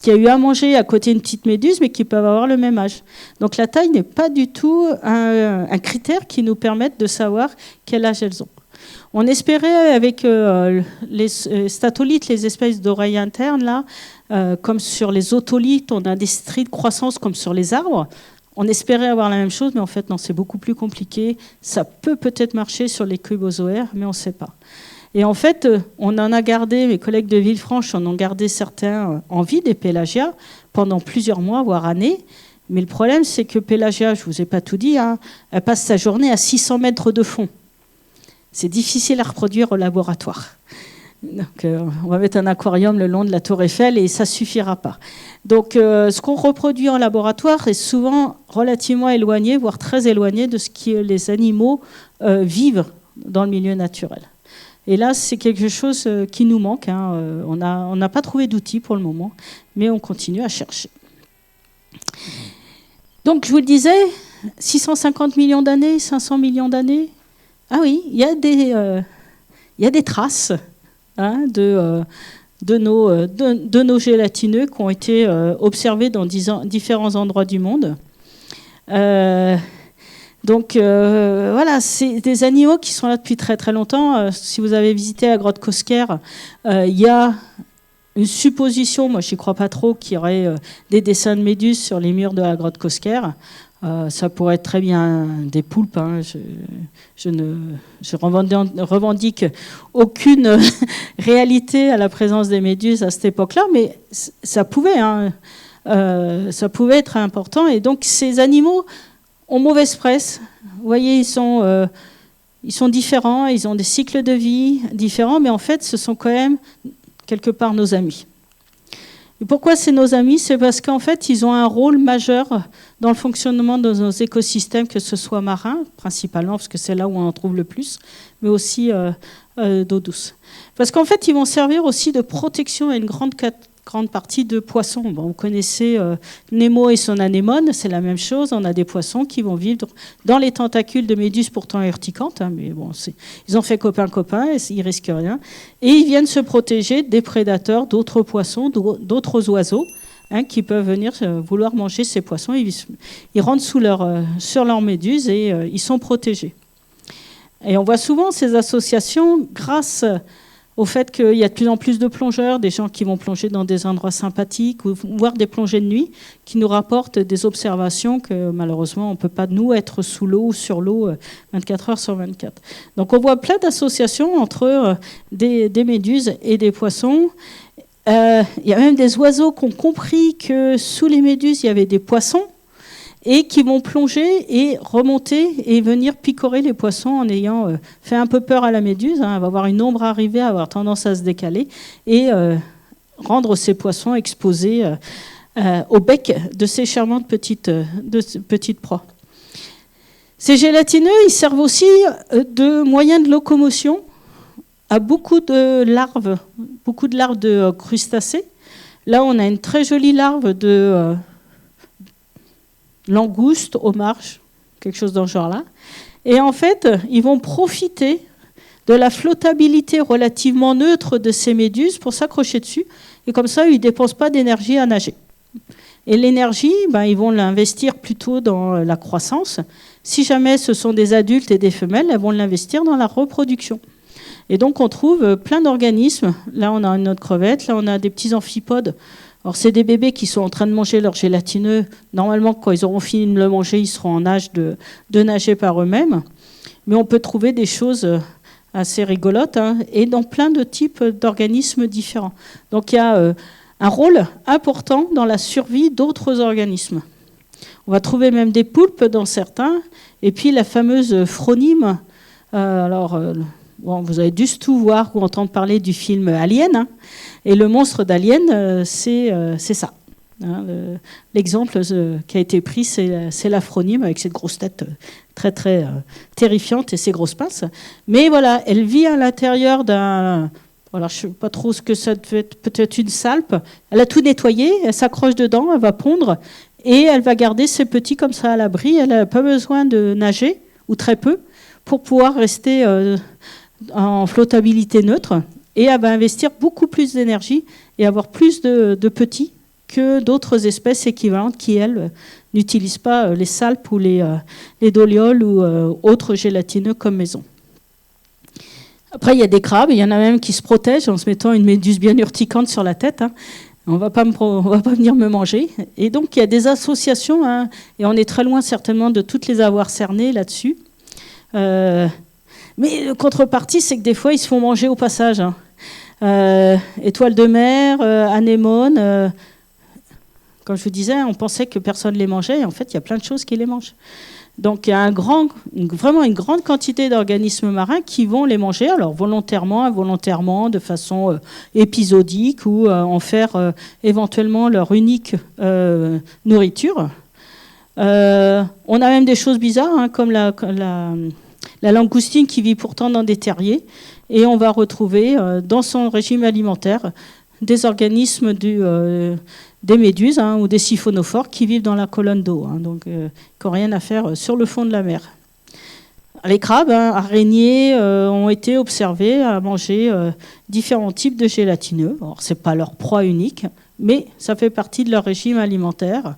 qui a eu à manger à côté d'une petite méduse, mais qui peuvent avoir le même âge. Donc la taille n'est pas du tout un critère qui nous permette de savoir quel âge elles ont. On espérait avec les statolithes, les espèces d'oreilles internes, là, comme sur les otolithes, on a des stries de croissance comme sur les arbres. On espérait avoir la même chose, mais en fait, non, c'est beaucoup plus compliqué. Ça peut peut-être marcher sur les cubozoaires, mais on ne sait pas. Et en fait, on en a gardé, mes collègues de Villefranche en ont gardé certains en vie, des Pélagia, pendant plusieurs mois, voire années. Mais le problème, c'est que Pélagia, je ne vous ai pas tout dit, hein, elle passe sa journée à 600 mètres de fond. C'est difficile à reproduire au laboratoire. Donc, on va mettre un aquarium le long de la Tour Eiffel et ça ne suffira pas. Donc, ce qu'on reproduit en laboratoire est souvent relativement éloigné, voire très éloigné de ce que les animaux vivent dans le milieu naturel. Et là, c'est quelque chose qui nous manque. Hein. On n'a pas trouvé d'outils pour le moment, mais on continue à chercher. Donc, je vous le disais, 650 millions d'années, 500 millions d'années. Ah oui, il y a des traces. Hein, de nos gélatineux qui ont été observés dans différents endroits du monde. Donc voilà, c'est des animaux qui sont là depuis très très longtemps. Si vous avez visité la grotte Cosquer, il y a une supposition, moi je n'y crois pas trop, qu'il y aurait des dessins de méduses sur les murs de la grotte Cosquer. Ça pourrait être très bien des poulpes. Hein. Je revendique aucune réalité à la présence des méduses à cette époque-là, mais ça pouvait être important. Et donc ces animaux ont mauvaise presse. Vous voyez, ils sont différents, ils ont des cycles de vie différents, mais en fait, ce sont quand même quelque part nos amis. Et pourquoi c'est nos amis? C'est parce qu'en fait, ils ont un rôle majeur dans le fonctionnement de nos écosystèmes, que ce soit marins, principalement, parce que c'est là où on en trouve le plus, mais aussi d'eau douce. Parce qu'en fait, ils vont servir aussi de protection à une grande partie de poissons. Bon, vous connaissez Nemo et son anémone, c'est la même chose. On a des poissons qui vont vivre dans les tentacules de méduses pourtant urticantes, hein, mais bon, ils ont fait copain-copain, ils risquent rien. Et ils viennent se protéger des prédateurs, d'autres poissons, d'autres oiseaux, hein, qui peuvent venir vouloir manger ces poissons. Ils rentrent sur leur méduse et ils sont protégés. Et on voit souvent ces associations grâce au fait qu'il y a de plus en plus de plongeurs, des gens qui vont plonger dans des endroits sympathiques, ou voir des plongées de nuit, qui nous rapportent des observations que malheureusement on ne peut pas, nous, être sous l'eau ou sur l'eau 24 heures sur 24. Donc on voit plein d'associations entre des méduses et des poissons. Il y a même des oiseaux qui ont compris que sous les méduses, il y avait des poissons, et qui vont plonger et remonter et venir picorer les poissons en ayant fait un peu peur à la méduse. Hein, elle va voir une ombre arriver, avoir tendance à se décaler et rendre ces poissons exposés au bec de ces charmantes petites proies. Ces gélatineux, ils servent aussi de moyen de locomotion à beaucoup de larves de crustacés. Là, on a une très jolie larve de langouste, homard, quelque chose dans ce genre-là. Et en fait, ils vont profiter de la flottabilité relativement neutre de ces méduses pour s'accrocher dessus. Et comme ça, ils ne dépensent pas d'énergie à nager. Et l'énergie, ils vont l'investir plutôt dans la croissance. Si jamais ce sont des adultes et des femelles, elles vont l'investir dans la reproduction. Et donc, on trouve plein d'organismes. Là, on a une autre crevette. Là, on a des petits amphipodes. Alors, c'est des bébés qui sont en train de manger leur gélatineux. Normalement, quand ils auront fini de le manger, ils seront en âge de nager par eux-mêmes. Mais on peut trouver des choses assez rigolotes, hein, et dans plein de types d'organismes différents. Donc, il y a un rôle important dans la survie d'autres organismes. On va trouver même des poulpes dans certains. Et puis, la fameuse phronime. Bon, vous avez dû tout voir ou entendre parler du film Alien, hein. Et le monstre d'Alien, c'est ça. Hein, l'exemple qui a été pris, c'est la phronime avec cette grosse tête très très terrifiante et ses grosses pinces. Mais voilà, elle vit à l'intérieur d'un... Voilà, je ne sais pas trop ce que ça devait être, peut-être une salpe. Elle a tout nettoyé, elle s'accroche dedans, elle va pondre et elle va garder ses petits comme ça à l'abri. Elle n'a pas besoin de nager, ou très peu, pour pouvoir rester en flottabilité neutre. Et elle va investir beaucoup plus d'énergie et avoir plus de petits que d'autres espèces équivalentes qui, elles, n'utilisent pas les salpes ou les dolioles ou autres gélatineux comme maison. Après, il y a des crabes, il y en a même qui se protègent en se mettant une méduse bien urticante sur la tête. Hein. On va pas venir me manger. Et donc, il y a des associations, hein, et on est très loin certainement de toutes les avoir cernées là-dessus. Mais la contrepartie, c'est que des fois, ils se font manger au passage. Hein. Étoiles de mer, anémones. Comme je vous disais, on pensait que personne ne les mangeait. Et en fait, il y a plein de choses qui les mangent. Donc, il y a vraiment une grande quantité d'organismes marins qui vont les manger, alors volontairement, involontairement, de façon épisodique, ou en faire éventuellement leur unique nourriture. On a même des choses bizarres, hein, comme la langoustine qui vit pourtant dans des terriers. Et on va retrouver dans son régime alimentaire des organismes des méduses, hein, ou des siphonophores qui vivent dans la colonne d'eau, hein, donc qui n'ont rien à faire sur le fond de la mer. Les crabes, hein, araignées, ont été observés à manger différents types de gélatineux. Alors, ce n'est pas leur proie unique, mais ça fait partie de leur régime alimentaire.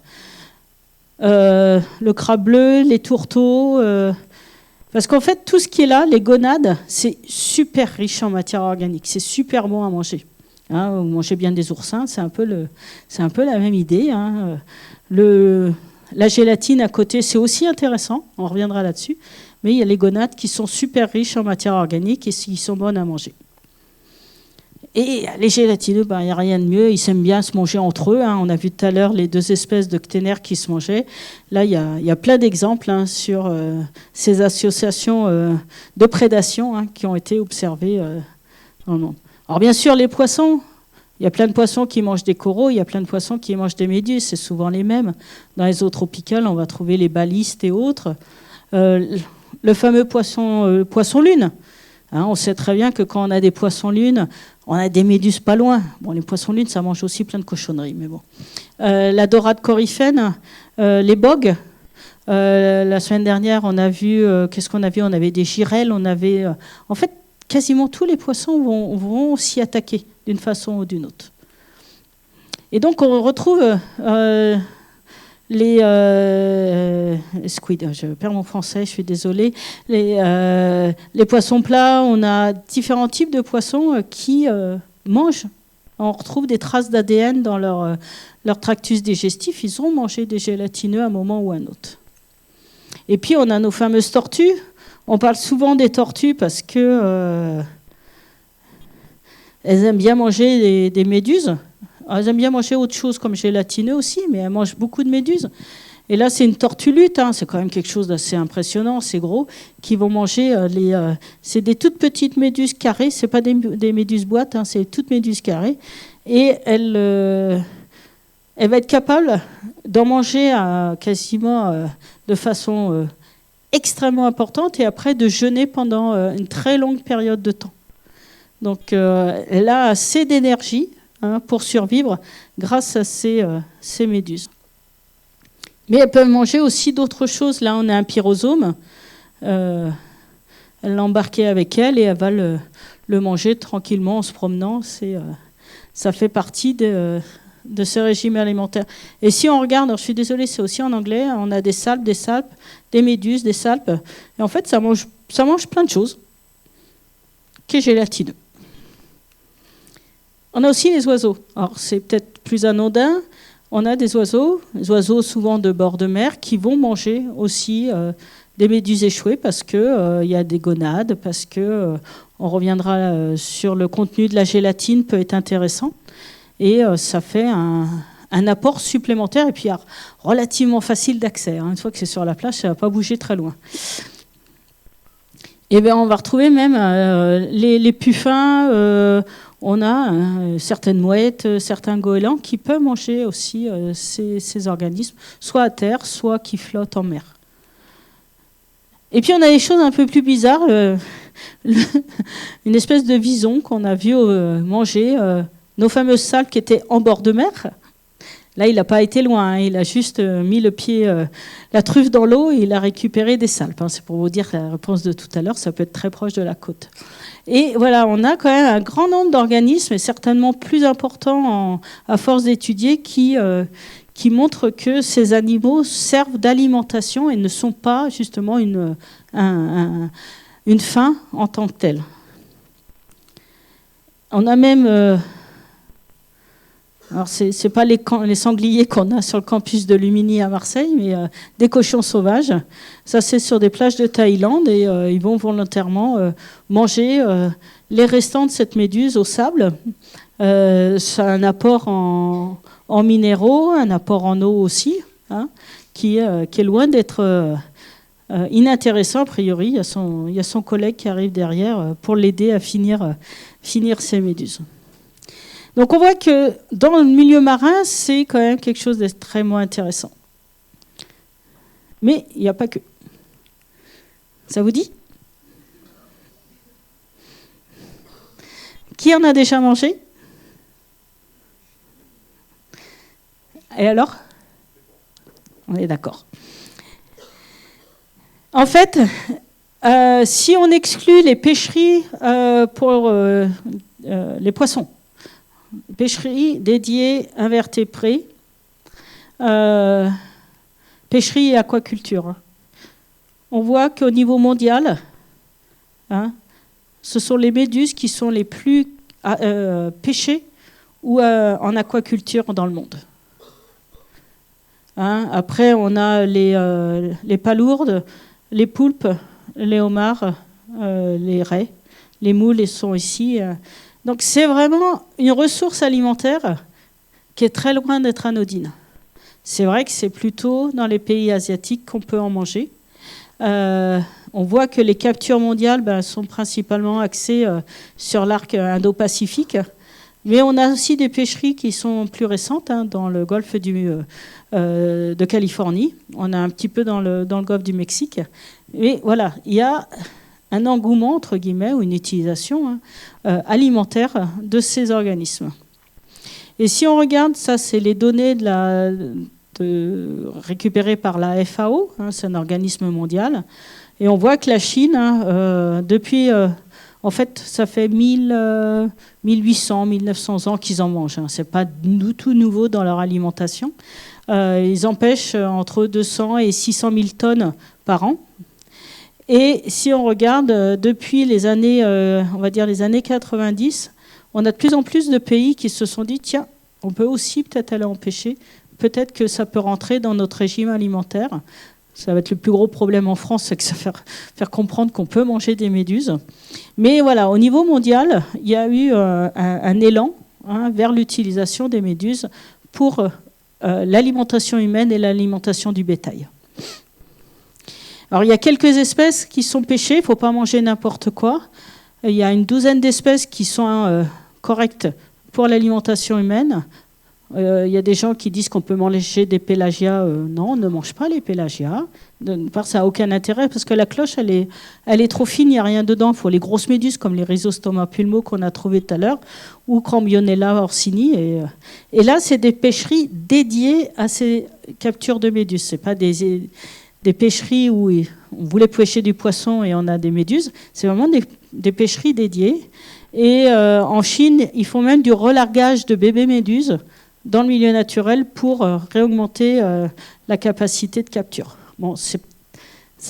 Le crabe bleu, les tourteaux... Parce qu'en fait, tout ce qui est là, les gonades, c'est super riche en matière organique. C'est super bon à manger. Hein, vous mangez bien des oursins, c'est un peu la même idée. Hein. La gélatine à côté, c'est aussi intéressant. On reviendra là-dessus. Mais il y a les gonades qui sont super riches en matière organique et qui sont bonnes à manger. Et les gélatineux, il n'y a rien de mieux. Ils s'aiment bien se manger entre eux. Hein. On a vu tout à l'heure les deux espèces de cténaires qui se mangeaient. Là, il y a plein d'exemples, hein, sur ces associations de prédation, hein, qui ont été observées dans le monde. Alors bien sûr, les poissons, Il y a plein de poissons qui mangent des coraux, il y a plein de poissons qui mangent des méduses, c'est souvent les mêmes. Dans les eaux tropicales, on va trouver les balistes et autres. Le fameux poisson-lune. Hein, on sait très bien que quand on a des poissons-lunes, on a des méduses pas loin. Bon, les poissons-lunes, ça mange aussi plein de cochonneries, mais bon. La dorade coryphène, les bogues. La semaine dernière, on a vu, qu'est-ce qu'on a vu? On avait des girelles, on avait... en fait, quasiment tous les poissons vont s'y attaquer d'une façon ou d'une autre. Et donc, on retrouve les squid, je perds mon français, je suis désolée. Les poissons plats, on a différents types de poissons qui mangent. On retrouve des traces d'ADN dans leur tractus digestif. Ils ont mangé des gélatineux à un moment ou à un autre. Et puis, on a nos fameuses tortues. On parle souvent des tortues parce que elles aiment bien manger des méduses. Elles aiment bien manger autre chose comme gélatineux aussi, mais elles mangent beaucoup de méduses. Et là, c'est une tortue lutte, hein, c'est quand même quelque chose d'assez impressionnant, c'est gros, qui vont manger c'est des toutes petites méduses carrées, c'est pas des méduses boîtes, hein, c'est des toutes méduses carrées. Et elle va être capable d'en manger quasiment de façon extrêmement importante et après de jeûner pendant une très longue période de temps. Donc, elle a assez d'énergie pour survivre grâce à ces méduses. Mais elles peuvent manger aussi d'autres choses. Là, on a un pyrosome. Elle l'a embarqué avec elle et elle va le manger tranquillement en se promenant. Ça fait partie de ce régime alimentaire. Et si on regarde, alors je suis désolée, c'est aussi en anglais, on a des salpes, des méduses, des salpes. Et en fait, ça mange plein de choses qui est gélatineux. On a aussi les oiseaux. Alors, c'est peut-être plus anodin. On a des oiseaux souvent de bord de mer, qui vont manger aussi des méduses échouées parce qu'il y a des gonades, parce que on reviendra sur le contenu de la gélatine, peut être intéressant. Et ça fait un apport supplémentaire et puis relativement facile d'accès. Hein. Une fois que c'est sur la plage, ça ne va pas bouger très loin. Et bien, on va retrouver même les puffins. On a certaines mouettes, certains goélands qui peuvent manger aussi ces organismes, soit à terre, soit qui flottent en mer. Et puis on a des choses un peu plus bizarres. Une espèce de vison qu'on a vu manger nos fameuses salpes qui étaient en bord de mer. Là, il n'a pas été loin, hein. Il a juste mis le pied, la truffe dans l'eau et il a récupéré des salpes. Hein. C'est pour vous dire la réponse de tout à l'heure, ça peut être très proche de la côte. Et voilà, on a quand même un grand nombre d'organismes, et certainement plus importants à force d'étudier, qui montrent que ces animaux servent d'alimentation et ne sont pas justement une fin en tant que telle. On a même... alors, ce n'est pas les sangliers qu'on a sur le campus de Lumini à Marseille, mais des cochons sauvages. Ça, c'est sur des plages de Thaïlande et ils vont volontairement manger les restants de cette méduse au sable. C'est un apport en minéraux, un apport en eau aussi, hein, qui est loin d'être inintéressant a priori. Il y a son collègue qui arrive derrière pour l'aider à finir ces méduses. Donc on voit que dans le milieu marin, c'est quand même quelque chose d'extrêmement intéressant. Mais il n'y a pas que. Ça vous dit? Qui en a déjà mangé? Et alors? On est d'accord. En fait, si on exclut les pêcheries pour les poissons, pêcherie dédiée invertébrés, pêcherie et aquaculture. On voit qu'au niveau mondial, hein, ce sont les méduses qui sont les plus pêchées ou en aquaculture dans le monde. Hein, après, on a les palourdes, les poulpes, les homards, les raies, les moules, ils sont ici. Donc c'est vraiment une ressource alimentaire qui est très loin d'être anodine. C'est vrai que c'est plutôt dans les pays asiatiques qu'on peut en manger. On voit que les captures mondiales sont principalement axées sur l'arc Indo-Pacifique. Mais on a aussi des pêcheries qui sont plus récentes, hein, dans le golfe de Californie. On a un petit peu dans le golfe du Mexique. Et voilà, il y a un engouement, entre guillemets, ou une utilisation alimentaire de ces organismes. Et si on regarde, ça c'est les données récupérées par la FAO, hein, c'est un organisme mondial, et on voit que la Chine, depuis, en fait, ça fait 1800, 1900 ans qu'ils en mangent. Hein, c'est pas tout nouveau dans leur alimentation. Ils en pêchent entre 200 et 600 000 tonnes par an. Et si on regarde, depuis les années, on va dire les années 90, on a de plus en plus de pays qui se sont dit, tiens, on peut aussi peut-être aller en pêcher, peut-être que ça peut rentrer dans notre régime alimentaire. Ça va être le plus gros problème en France, c'est que ça faire comprendre qu'on peut manger des méduses. Mais voilà, au niveau mondial, il y a eu un élan, hein, vers l'utilisation des méduses pour l'alimentation humaine et l'alimentation du bétail. Alors il y a quelques espèces qui sont pêchées, il ne faut pas manger n'importe quoi. Il y a une douzaine d'espèces qui sont correctes pour l'alimentation humaine. Il y a des gens qui disent qu'on peut manger des pélagias. Non, on ne mange pas les pélagias. D'une part, ça n'a aucun intérêt parce que la cloche, elle est trop fine, il n'y a rien dedans. Il faut les grosses méduses comme les Rhizostoma pulmo qu'on a trouvé tout à l'heure ou Crambionella orsini. Et là, c'est des pêcheries dédiées à ces captures de méduses. Ce n'est pas des pêcheries où on voulait pêcher du poisson et on a des méduses. C'est vraiment des pêcheries dédiées. Et en Chine, ils font même du relargage de bébés méduses dans le milieu naturel pour réaugmenter la capacité de capture. Bon, ça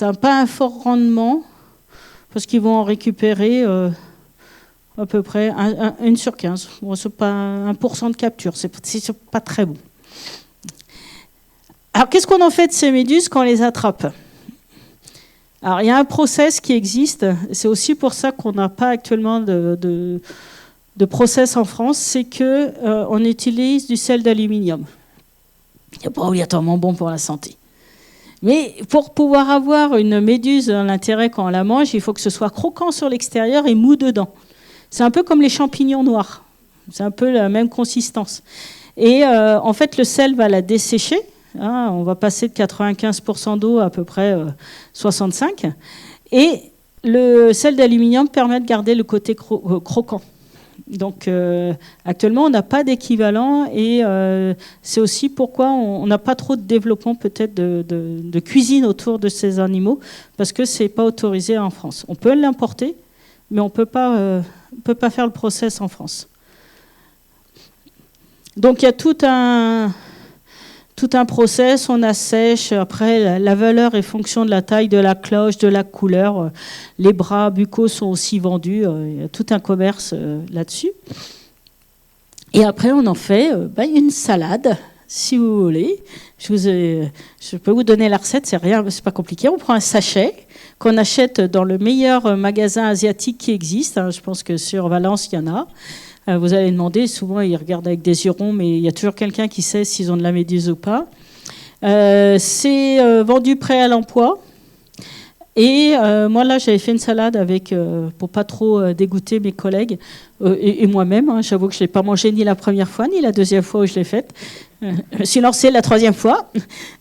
n'a pas un fort rendement parce qu'ils vont en récupérer à peu près 1 sur 15. Bon, ce n'est pas 1% de capture, c'est pas très bon. Alors, qu'est-ce qu'on en fait de ces méduses quand on les attrape ? Alors, il y a un process qui existe, c'est aussi pour ça qu'on n'a pas actuellement de process en France, c'est qu'on utilise du sel d'aluminium. Il n'est pas obligatoirement bon pour la santé. Mais pour pouvoir avoir une méduse à l'intérieur quand on la mange, il faut que ce soit croquant sur l'extérieur et mou dedans. C'est un peu comme les champignons noirs. C'est un peu la même consistance. Et en fait, le sel va la dessécher. Hein, on va passer de 95% d'eau à peu près 65%. Et le sel d'aluminium permet de garder le côté croquant. Donc actuellement, on n'a pas d'équivalent et c'est aussi pourquoi on n'a pas trop de développement peut-être de cuisine autour de ces animaux parce que ce n'est pas autorisé en France. On peut l'importer, mais on ne peut pas faire le process en France. Donc il y a tout un process, on assèche, après la valeur est fonction de la taille de la cloche, de la couleur. Les bras buccaux sont aussi vendus, il y a tout un commerce là-dessus. Et après on en fait une salade, si vous voulez. Je peux vous donner la recette, c'est pas compliqué. On prend un sachet qu'on achète dans le meilleur magasin asiatique qui existe. Je pense que sur Valence, il y en a. Vous allez demander, souvent ils regardent avec des yeux ronds, mais il y a toujours quelqu'un qui sait s'ils ont de la méduse ou pas. C'est vendu prêt à l'emploi. Et moi là, j'avais fait une salade pour pas trop dégoûter mes collègues et moi-même. Hein, j'avoue que je l'ai pas mangé ni la première fois ni la deuxième fois où je l'ai faite. Je me suis lancée la troisième fois.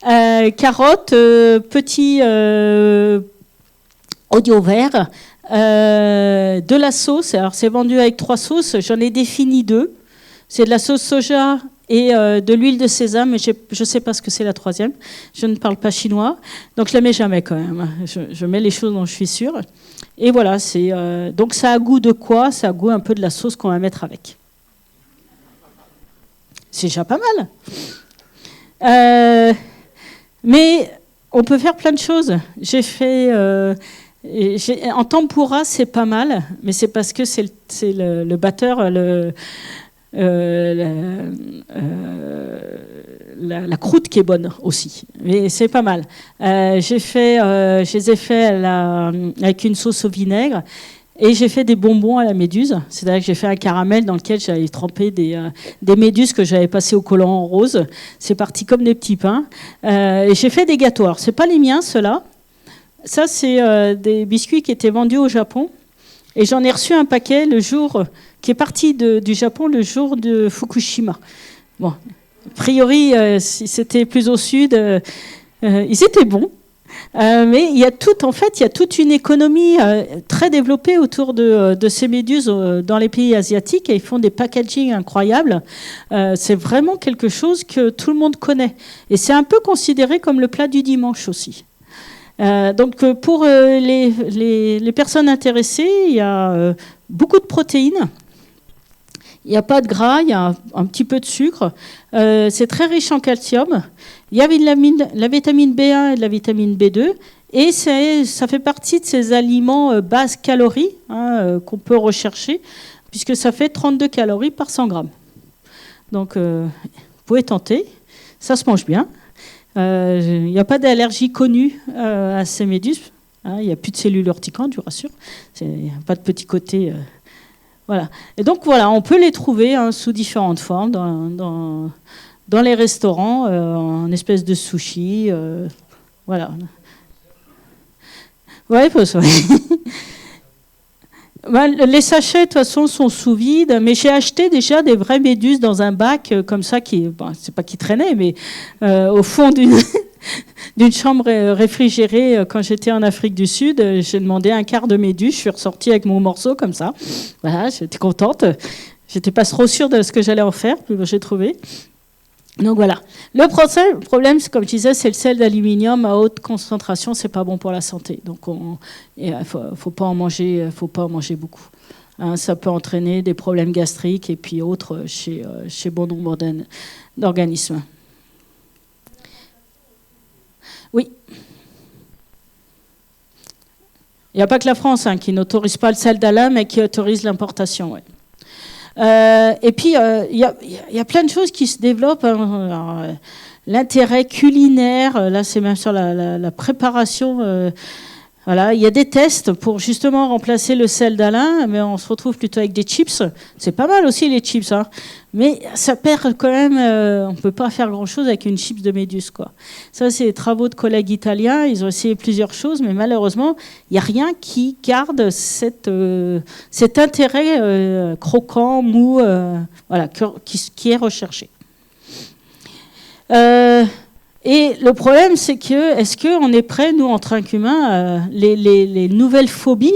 Carottes, petits oignons verts. De la sauce, alors c'est vendu avec 3 sauces, j'en ai défini 2. C'est de la sauce soja et de l'huile de sésame, mais je ne sais pas ce que c'est la troisième. Je ne parle pas chinois, donc je ne la mets jamais quand même. Je mets les choses dont je suis sûre. Et voilà, donc ça a goût de quoi ? Ça a goût un peu de la sauce qu'on va mettre avec. C'est déjà pas mal. Mais on peut faire plein de choses. J'ai fait... en tempura, c'est pas mal, mais c'est parce que c'est le batteur, la croûte qui est bonne aussi. Mais c'est pas mal. Je les ai fait avec une sauce au vinaigre et j'ai fait des bonbons à la méduse. C'est-à-dire que j'ai fait un caramel dans lequel j'avais trempé des méduses que j'avais passées au colorant rose. C'est parti comme des petits pains. Et j'ai fait des gâteaux. Alors, c'est pas les miens, ceux-là. Ça, c'est des biscuits qui étaient vendus au Japon Et j'en ai reçu un paquet le jour qui est parti du Japon le jour de Fukushima. Bon, a priori, si c'était plus au sud, ils étaient bons. Mais il y a toute une économie très développée autour de ces méduses dans les pays asiatiques, et ils font des packaging incroyables. C'est vraiment quelque chose que tout le monde connaît. Et c'est un peu considéré comme le plat du dimanche aussi. Donc pour les personnes intéressées, il y a beaucoup de protéines. Il n'y a pas de gras, il y a un petit peu de sucre. C'est très riche en calcium. Il y a la vitamine B1 et de la vitamine B2. Et ça fait partie de ces aliments basse calories qu'on peut rechercher, puisque ça fait 32 calories par 100 grammes. Donc, vous pouvez tenter. Ça se mange bien. Il n'y a pas d'allergie connue à ces méduses. Il n'y a plus de cellules urticantes, je vous rassure. Il n'y a pas de petit côté... Voilà. Et donc voilà, on peut les trouver sous différentes formes dans les restaurants, en espèce de sushi. Voilà. Ouais, les sachets, de toute façon, sont sous vide, mais j'ai acheté déjà des vraies méduses dans un bac comme ça, c'est pas qui traînait, mais au fond d'une chambre réfrigérée quand j'étais en Afrique du Sud. J'ai demandé un quart de méduse, je suis ressortie avec mon morceau comme ça. Voilà, j'étais contente. J'étais pas trop sûre de ce que j'allais en faire, puis j'ai trouvé. Donc voilà. Le problème, comme je disais, c'est le sel d'aluminium à haute concentration, c'est pas bon pour la santé. Donc il faut pas en manger beaucoup. Ça peut entraîner des problèmes gastriques et puis autres chez bon nombre d'organismes. Oui. Il n'y a pas que la France qui n'autorise pas le sel d'Alain, mais qui autorise l'importation. Ouais. Et puis, il y a plein de choses qui se développent. Alors, l'intérêt culinaire, là, c'est même sur la préparation. Voilà, il y a des tests pour justement remplacer le sel d'Alain, mais on se retrouve plutôt avec des chips. C'est pas mal aussi les chips, mais ça perd quand même. On peut pas faire grand-chose avec une chips de méduse, quoi. Ça, c'est les travaux de collègues italiens. Ils ont essayé plusieurs choses, mais malheureusement, il y a rien qui garde cet intérêt croquant, mou, voilà, qui est recherché. Et le problème, c'est est-ce qu'on est prêt, nous, en tant qu'humains, les nouvelles phobies,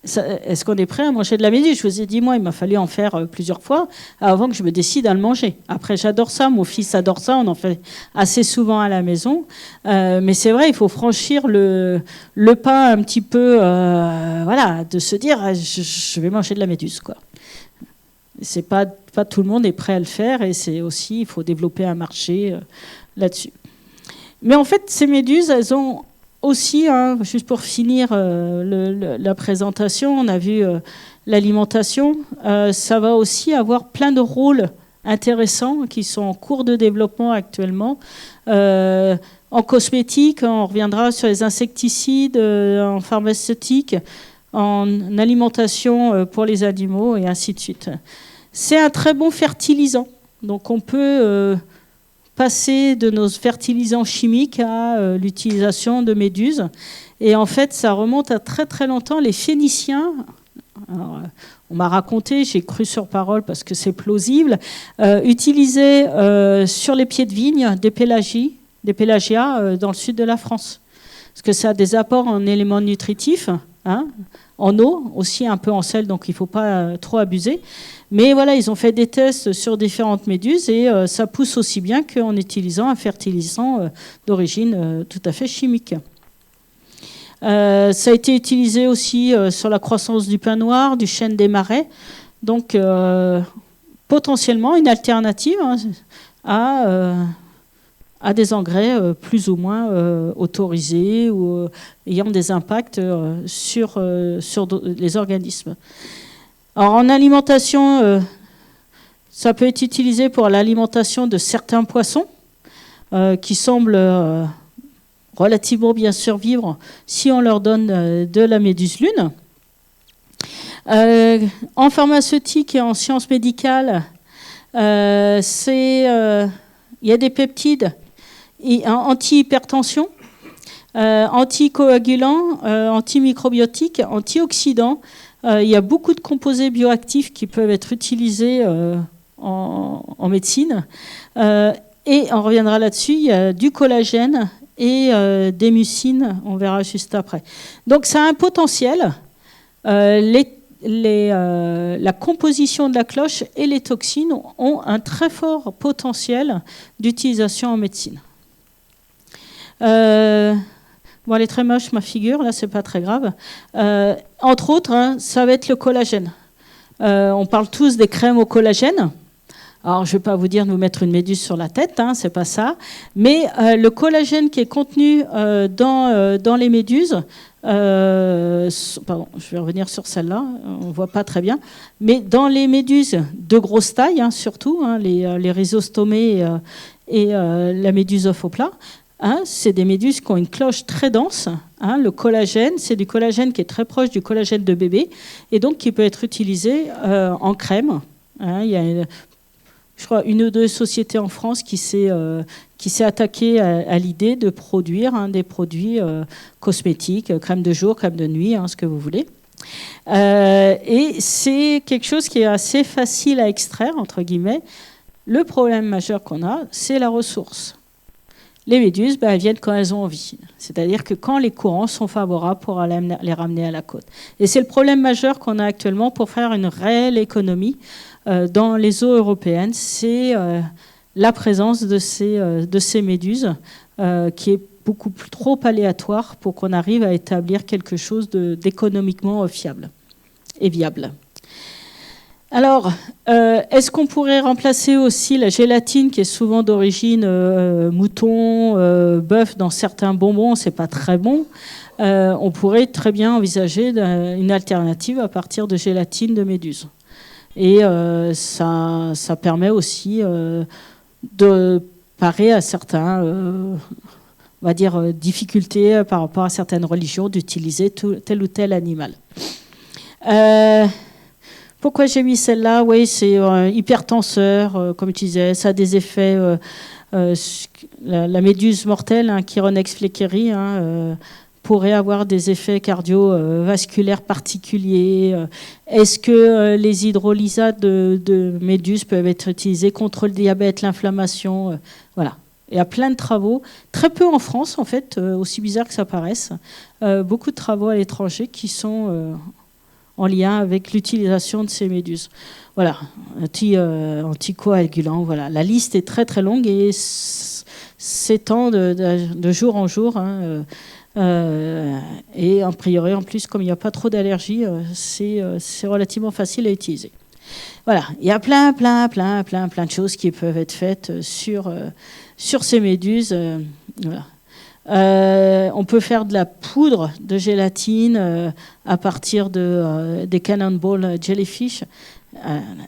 est-ce qu'on est prêt à manger de la méduse? Je vous ai dit, moi, il m'a fallu en faire plusieurs fois avant que je me décide à le manger. Après, j'adore ça, mon fils adore ça, on en fait assez souvent à la maison. Mais c'est vrai, il faut franchir le pas un petit peu, voilà, de se dire, je vais manger de la méduse, quoi. C'est pas tout le monde est prêt à le faire, et c'est aussi, il faut développer un marché là-dessus. Mais en fait, ces méduses, elles ont aussi, juste pour finir la présentation, on a vu l'alimentation, ça va aussi avoir plein de rôles intéressants qui sont en cours de développement actuellement. En cosmétique, on reviendra sur les insecticides, en pharmaceutique, en alimentation pour les animaux, et ainsi de suite. C'est un très bon fertilisant. Donc on peut passer de nos fertilisants chimiques à l'utilisation de méduses. Et en fait, ça remonte à très très longtemps. Les Phéniciens, alors, on m'a raconté, j'ai cru sur parole parce que c'est plausible, utilisaient sur les pieds de vigne des pélagias dans le sud de la France. Parce que ça a des apports en éléments nutritifs, en eau, aussi un peu en sel, donc il ne faut pas trop abuser. Mais voilà, ils ont fait des tests sur différentes méduses, et ça pousse aussi bien qu'en utilisant un fertilisant d'origine tout à fait chimique. Ça a été utilisé aussi sur la croissance du pin noir, du chêne des marais. Donc potentiellement une alternative à des engrais plus ou moins autorisés ou ayant des impacts sur les organismes. Alors en alimentation, ça peut être utilisé pour l'alimentation de certains poissons qui semblent relativement bien survivre si on leur donne de la méduse lune. En pharmaceutique et en sciences médicales, il y a des peptides anti-hypertension Anticoagulants, antimicrobiotiques, antioxydants. Il y a beaucoup de composés bioactifs qui peuvent être utilisés en médecine. Et on reviendra là-dessus, il y a du collagène et des mucines, on verra juste après. Donc ça a un potentiel. La composition de la cloche et les toxines ont un très fort potentiel d'utilisation en médecine. Bon, elle est très moche, ma figure, là, c'est pas très grave. Entre autres, ça va être le collagène. On parle tous des crèmes au collagène. Alors, je ne vais pas vous dire de vous mettre une méduse sur la tête, c'est pas ça. Mais le collagène qui est contenu dans les méduses, pardon, je vais revenir sur celle-là, on ne voit pas très bien. Mais dans les méduses de grosse taille, surtout, les rhizostomées et la méduse œuf au plat, c'est des méduses qui ont une cloche très dense. Le collagène, c'est du collagène qui est très proche du collagène de bébé et donc qui peut être utilisé en crème. Il y a je crois une ou deux sociétés en France qui s'est attaquée à l'idée de produire des produits cosmétiques, crème de jour, crème de nuit, ce que vous voulez. Et c'est quelque chose qui est assez facile à extraire, entre guillemets. Le problème majeur qu'on a, c'est la ressource. Les méduses, elles viennent quand elles ont envie. C'est-à-dire que quand les courants sont favorables pour les ramener à la côte. Et c'est le problème majeur qu'on a actuellement pour faire une réelle économie dans les eaux européennes. C'est la présence de ces méduses qui est beaucoup trop aléatoire pour qu'on arrive à établir quelque chose d'économiquement fiable et viable. Alors, est-ce qu'on pourrait remplacer aussi la gélatine qui est souvent d'origine mouton, bœuf dans certains bonbons, c'est pas très bon. On pourrait très bien envisager une alternative à partir de gélatine de méduse. Et ça permet aussi de parer à certains, on va dire, difficultés par rapport à certaines religions d'utiliser tel ou tel animal. Pourquoi j'ai mis celle-là? Oui, c'est hypertenseur, comme tu disais, ça a des effets. La méduse mortelle, Chironex fleckeri, pourrait avoir des effets cardiovasculaires particuliers. Est-ce que les hydrolysats de méduses peuvent être utilisés contre le diabète, l'inflammation? Voilà. Il y a plein de travaux, très peu en France en fait, aussi bizarre que ça paraisse. Beaucoup de travaux à l'étranger qui sont en lien avec l'utilisation de ces méduses. Voilà, anticoagulant, voilà. La liste est très très longue et s'étend de jour en jour. Et a priori, en plus, comme il n'y a pas trop d'allergies, c'est relativement facile à utiliser. Voilà, il y a plein de choses qui peuvent être faites sur ces méduses. Voilà. On peut faire de la poudre de gélatine à partir des cannonball jellyfish.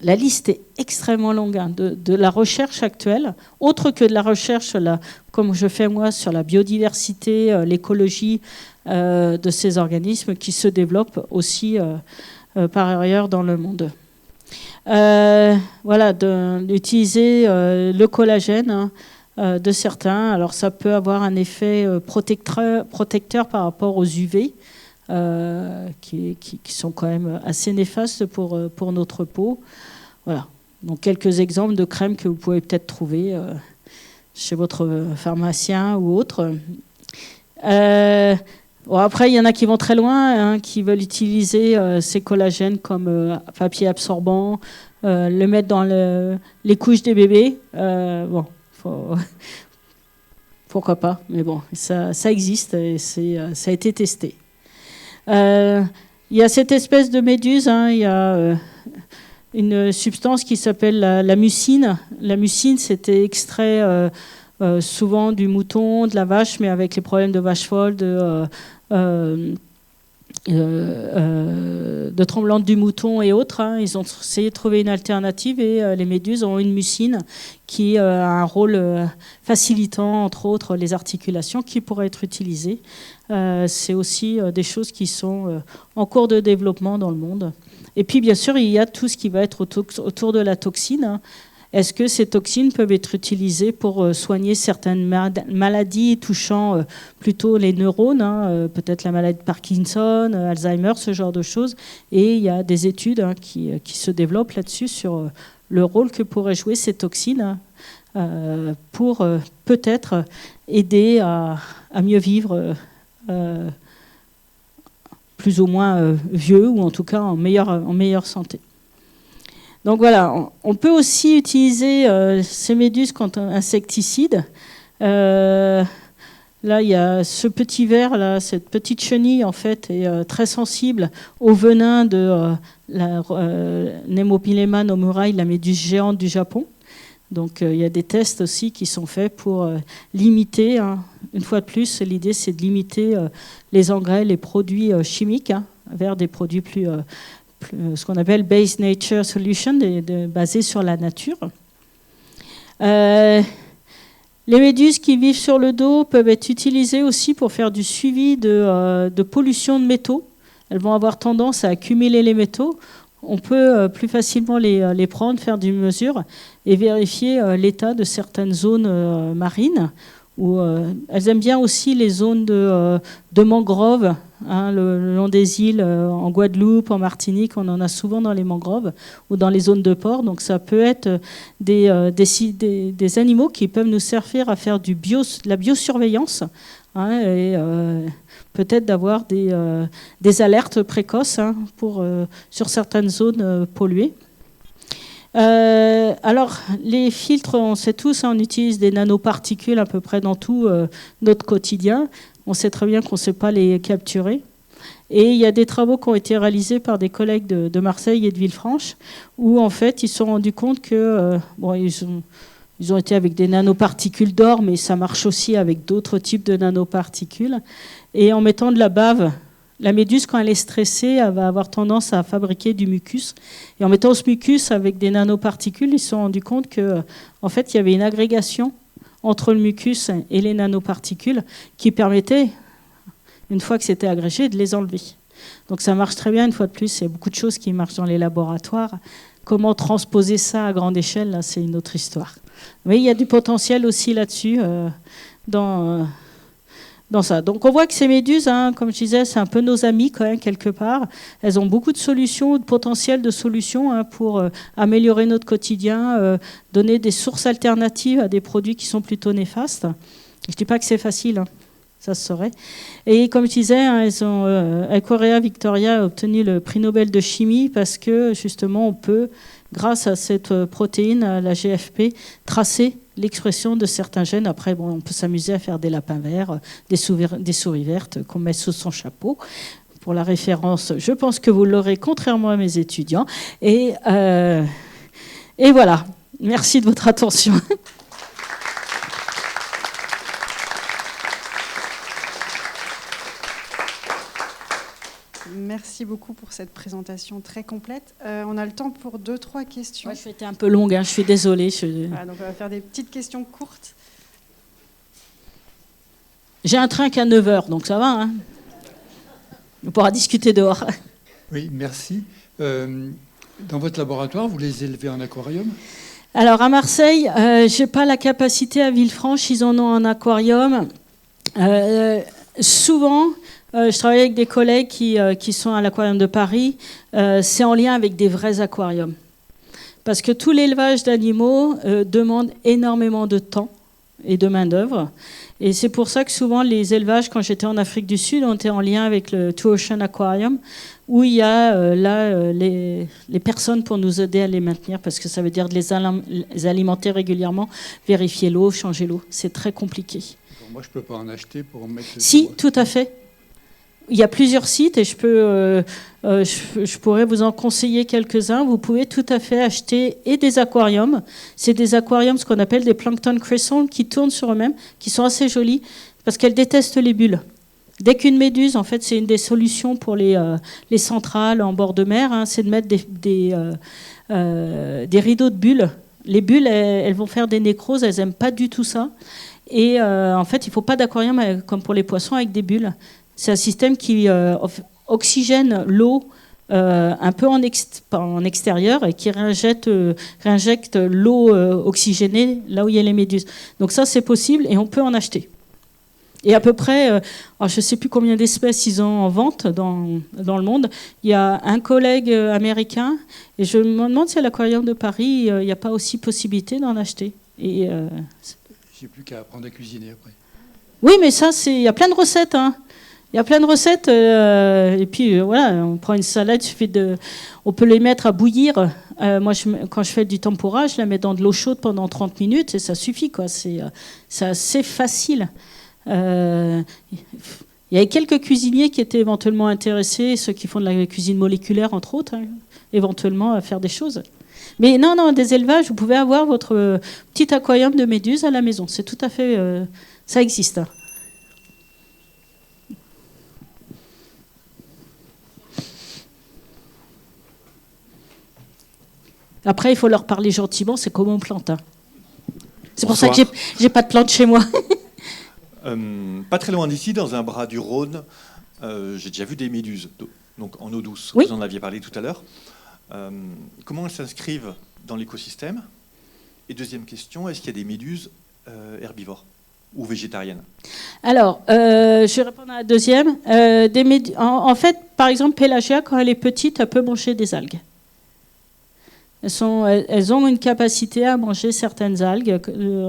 La liste est extrêmement longue de la recherche actuelle, autre que de la recherche, comme je fais moi, sur la biodiversité, l'écologie de ces organismes qui se développent aussi par ailleurs dans le monde. Voilà, d'utiliser le collagène de certains. Alors ça peut avoir un effet protecteur par rapport aux UV, qui sont quand même assez néfastes pour notre peau. Voilà. Donc quelques exemples de crèmes que vous pouvez peut-être trouver chez votre pharmacien ou autre. Après, il y en a qui vont très loin, qui veulent utiliser ces collagènes comme papier absorbant, le mettre dans les couches des bébés. Pourquoi pas, mais bon, ça existe et ça a été testé. Il y a cette espèce de méduse, il y a une substance qui s'appelle la mucine. La mucine, c'était extrait souvent du mouton, de la vache, mais avec les problèmes de vache folle, de tremblante du mouton et autres. Ils ont essayé de trouver une alternative et les méduses ont une mucine qui a un rôle facilitant, entre autres, les articulations qui pourraient être utilisées. C'est aussi des choses qui sont en cours de développement dans le monde. Et puis, bien sûr, il y a tout ce qui va être autour de la toxine. est-ce que ces toxines peuvent être utilisées pour soigner certaines maladies touchant plutôt les neurones, peut-être la maladie de Parkinson, Alzheimer, ce genre de choses. Et il y a des études qui se développent là-dessus sur le rôle que pourraient jouer ces toxines pour peut-être aider à mieux vivre plus ou moins vieux, ou en tout cas en meilleure santé. Donc voilà, on peut aussi utiliser ces méduses contre insecticides. Là, il y a ce petit ver, là, cette petite chenille, en fait, est très sensible au venin de la Nemopilema nomurae, la méduse géante du Japon. Donc il y a des tests aussi qui sont faits pour limiter, une fois de plus, l'idée c'est de limiter les engrais, les produits chimiques vers des produits plus ce qu'on appelle Based Nature Solution, basés sur la nature. Les méduses qui vivent sur le dos peuvent être utilisées aussi pour faire du suivi de pollution de métaux. Elles vont avoir tendance à accumuler les métaux. On peut plus facilement les prendre, faire des mesures et vérifier l'état de certaines zones marines. Elles aiment bien aussi les zones de mangroves, le long des îles, en Guadeloupe, en Martinique, on en a souvent dans les mangroves ou dans les zones de port. Donc ça peut être des animaux qui peuvent nous servir à faire de la biosurveillance, et peut-être d'avoir des alertes précoces sur certaines zones polluées. Alors, les filtres, on sait tous, on utilise des nanoparticules à peu près dans tout notre quotidien. On sait très bien qu'on ne sait pas les capturer. Et il y a des travaux qui ont été réalisés par des collègues de Marseille et de Villefranche, où en fait, ils se sont rendus compte que ils ont été avec des nanoparticules d'or, mais ça marche aussi avec d'autres types de nanoparticules. Et en mettant de la bave, la méduse, quand elle est stressée, elle va avoir tendance à fabriquer du mucus. Et en mettant ce mucus avec des nanoparticules, ils se sont rendus compte qu'en fait, il y avait une agrégation entre le mucus et les nanoparticules qui permettait, une fois que c'était agrégé, de les enlever. Donc ça marche très bien, une fois de plus. Il y a beaucoup de choses qui marchent dans les laboratoires. Comment transposer ça à grande échelle, là, c'est une autre histoire. Mais il y a du potentiel aussi là-dessus dans ça. Donc on voit que ces méduses, comme je disais, c'est un peu nos amis quand même quelque part. Elles ont beaucoup de solutions, de potentiel de solutions pour améliorer notre quotidien, donner des sources alternatives à des produits qui sont plutôt néfastes. Je ne dis pas que c'est facile, ça se saurait. Et comme je disais, Equorea Victoria a obtenu le prix Nobel de chimie parce que justement on peut, grâce à cette protéine, la GFP, tracer l'expression de certains gènes. Après, on peut s'amuser à faire des lapins verts, des souris vertes qu'on met sous son chapeau. Pour la référence, je pense que vous l'aurez, contrairement à mes étudiants. Et voilà. Merci de votre attention. Merci beaucoup pour cette présentation très complète. On a le temps pour 2-3 questions. Ouais, je été un peu longue, je suis désolée. Voilà, donc on va faire des petites questions courtes. J'ai un train qu'à 9h, donc ça va. On pourra discuter dehors. Oui, merci. Dans votre laboratoire, vous les élevez en aquarium ? Alors à Marseille, je n'ai pas la capacité. À Villefranche, ils en ont un aquarium. Souvent... je travaille avec des collègues qui sont à l'aquarium de Paris. C'est en lien avec des vrais aquariums. Parce que tout l'élevage d'animaux demande énormément de temps et de main-d'œuvre. Et c'est pour ça que souvent les élevages, quand j'étais en Afrique du Sud, ont été en lien avec le Two Ocean Aquarium, où il y a les personnes pour nous aider à les maintenir, parce que ça veut dire de les alimenter régulièrement, vérifier l'eau, changer l'eau. C'est très compliqué. Alors moi, je ne peux pas en acheter pour en mettre... Si, tout à fait. Il y a plusieurs sites et je pourrais vous en conseiller quelques-uns. Vous pouvez tout à fait acheter des aquariums. C'est des aquariums, ce qu'on appelle des plankton crystals, qui tournent sur eux-mêmes, qui sont assez jolis parce qu'elles détestent les bulles. Dès qu'une méduse, en fait, c'est une des solutions pour les centrales en bord de mer, c'est de mettre des rideaux de bulles. Les bulles, elles vont faire des nécroses, elles n'aiment pas du tout ça. Et en fait, il ne faut pas d'aquarium comme pour les poissons avec des bulles. C'est un système qui oxygène l'eau un peu en extérieur et qui réinjecte l'eau oxygénée là où il y a les méduses. Donc ça, c'est possible et on peut en acheter. Et à peu près, je ne sais plus combien d'espèces ils ont en vente dans le monde. Il y a un collègue américain, et je me demande si à l'Aquarium de Paris, il n'y a pas aussi possibilité d'en acheter. Et, j'ai plus qu'à apprendre à cuisiner après. oui, mais ça, il y a plein de recettes. Hein. Il y a plein de recettes. Et puis, voilà, on prend une salade, on peut les mettre à bouillir. Moi, quand je fais du tempura, je la mets dans de l'eau chaude pendant 30 minutes et ça suffit, quoi. C'est assez facile. Il y avait quelques cuisiniers qui étaient éventuellement intéressés, ceux qui font de la cuisine moléculaire, entre autres, hein, éventuellement à faire des choses. Mais non, des élevages, vous pouvez avoir votre petit aquarium de méduses à la maison. C'est tout à fait... ça existe. Après, il faut leur parler gentiment, c'est comme on plante. Hein. C'est pour ça que j'ai pas de plante chez moi. Pas très loin d'ici, dans un bras du Rhône, j'ai déjà vu des méduses, donc en eau douce. Oui. Vous en aviez parlé tout à l'heure. Comment elles s'inscrivent dans l'écosystème? Et deuxième question, est-ce qu'il y a des méduses herbivores ou végétariennes? Alors, je vais répondre à la deuxième. En fait, par exemple, Pélagia, quand elle est petite, elle peut manger des algues. Elles ont une capacité à manger certaines algues,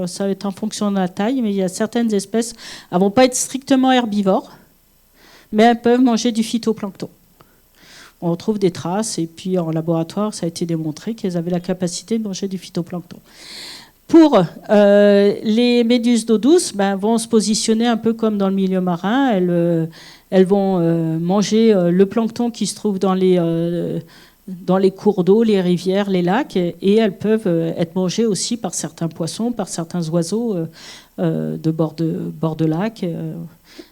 ça va être en fonction de la taille, mais il y a certaines espèces, elles ne vont pas être strictement herbivores, mais elles peuvent manger du phytoplancton. On retrouve des traces, et puis en laboratoire, ça a été démontré qu'elles avaient la capacité de manger du phytoplancton. Pour les méduses d'eau douce, vont se positionner un peu comme dans le milieu marin, elles vont manger le plancton qui se trouve dans les cours d'eau, les rivières, les lacs, et elles peuvent être mangées aussi par certains poissons, par certains oiseaux de bord de lac.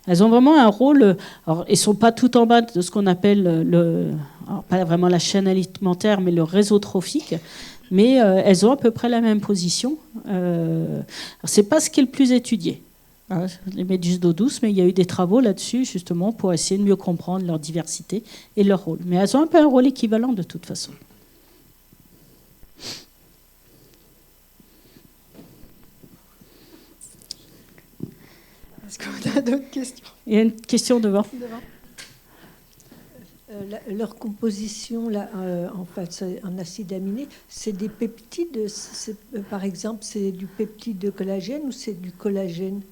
Elles ont vraiment un rôle. Alors, elles ne sont pas tout en bas de ce qu'on appelle pas vraiment la chaîne alimentaire, mais le réseau trophique. Mais elles ont à peu près la même position. Ce n'est pas ce qui est le plus étudié. Hein, les méduses d'eau douce, mais il y a eu des travaux là-dessus justement pour essayer de mieux comprendre leur diversité et leur rôle. Mais elles ont un peu un rôle équivalent de toute façon. Est-ce qu'on a d'autres questions? Il y a une question devant. Leur composition, là, en fait, en acide aminé, c'est des peptides. Par exemple, c'est du peptide de collagène ou c'est du collagène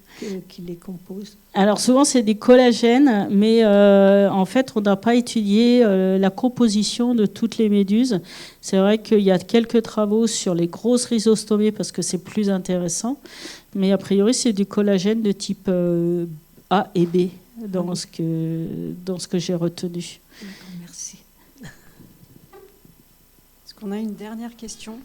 qui les compose? Alors souvent, c'est des collagènes, mais en fait, on n'a pas étudié la composition de toutes les méduses. C'est vrai qu'il y a quelques travaux sur les grosses rhizostomées parce que c'est plus intéressant, mais a priori, c'est du collagène de type A et B dans ce que j'ai retenu. Merci. Est-ce qu'on a une dernière question?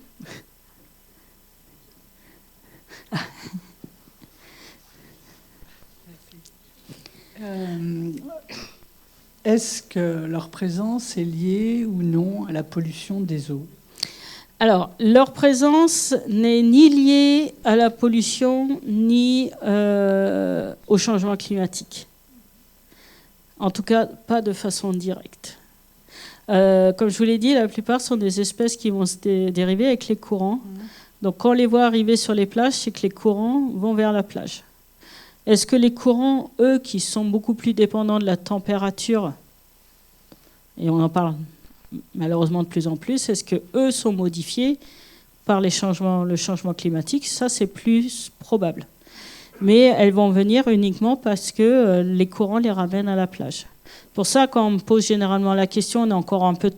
Est-ce que leur présence est liée ou non à la pollution des eaux? Alors, leur présence n'est ni liée à la pollution ni au changement climatique. En tout cas, pas de façon directe. Comme je vous l'ai dit, la plupart sont des espèces qui vont se dériver avec les courants. Donc, quand on les voit arriver sur les plages, c'est que les courants vont vers la plage. Est-ce que les courants, eux, qui sont beaucoup plus dépendants de la température, et on en parle malheureusement de plus en plus, est-ce que eux sont modifiés par le changement climatique? Ça, c'est plus probable. Mais elles vont venir uniquement parce que les courants les ramènent à la plage. Pour ça, quand on me pose généralement la question, on est encore un peu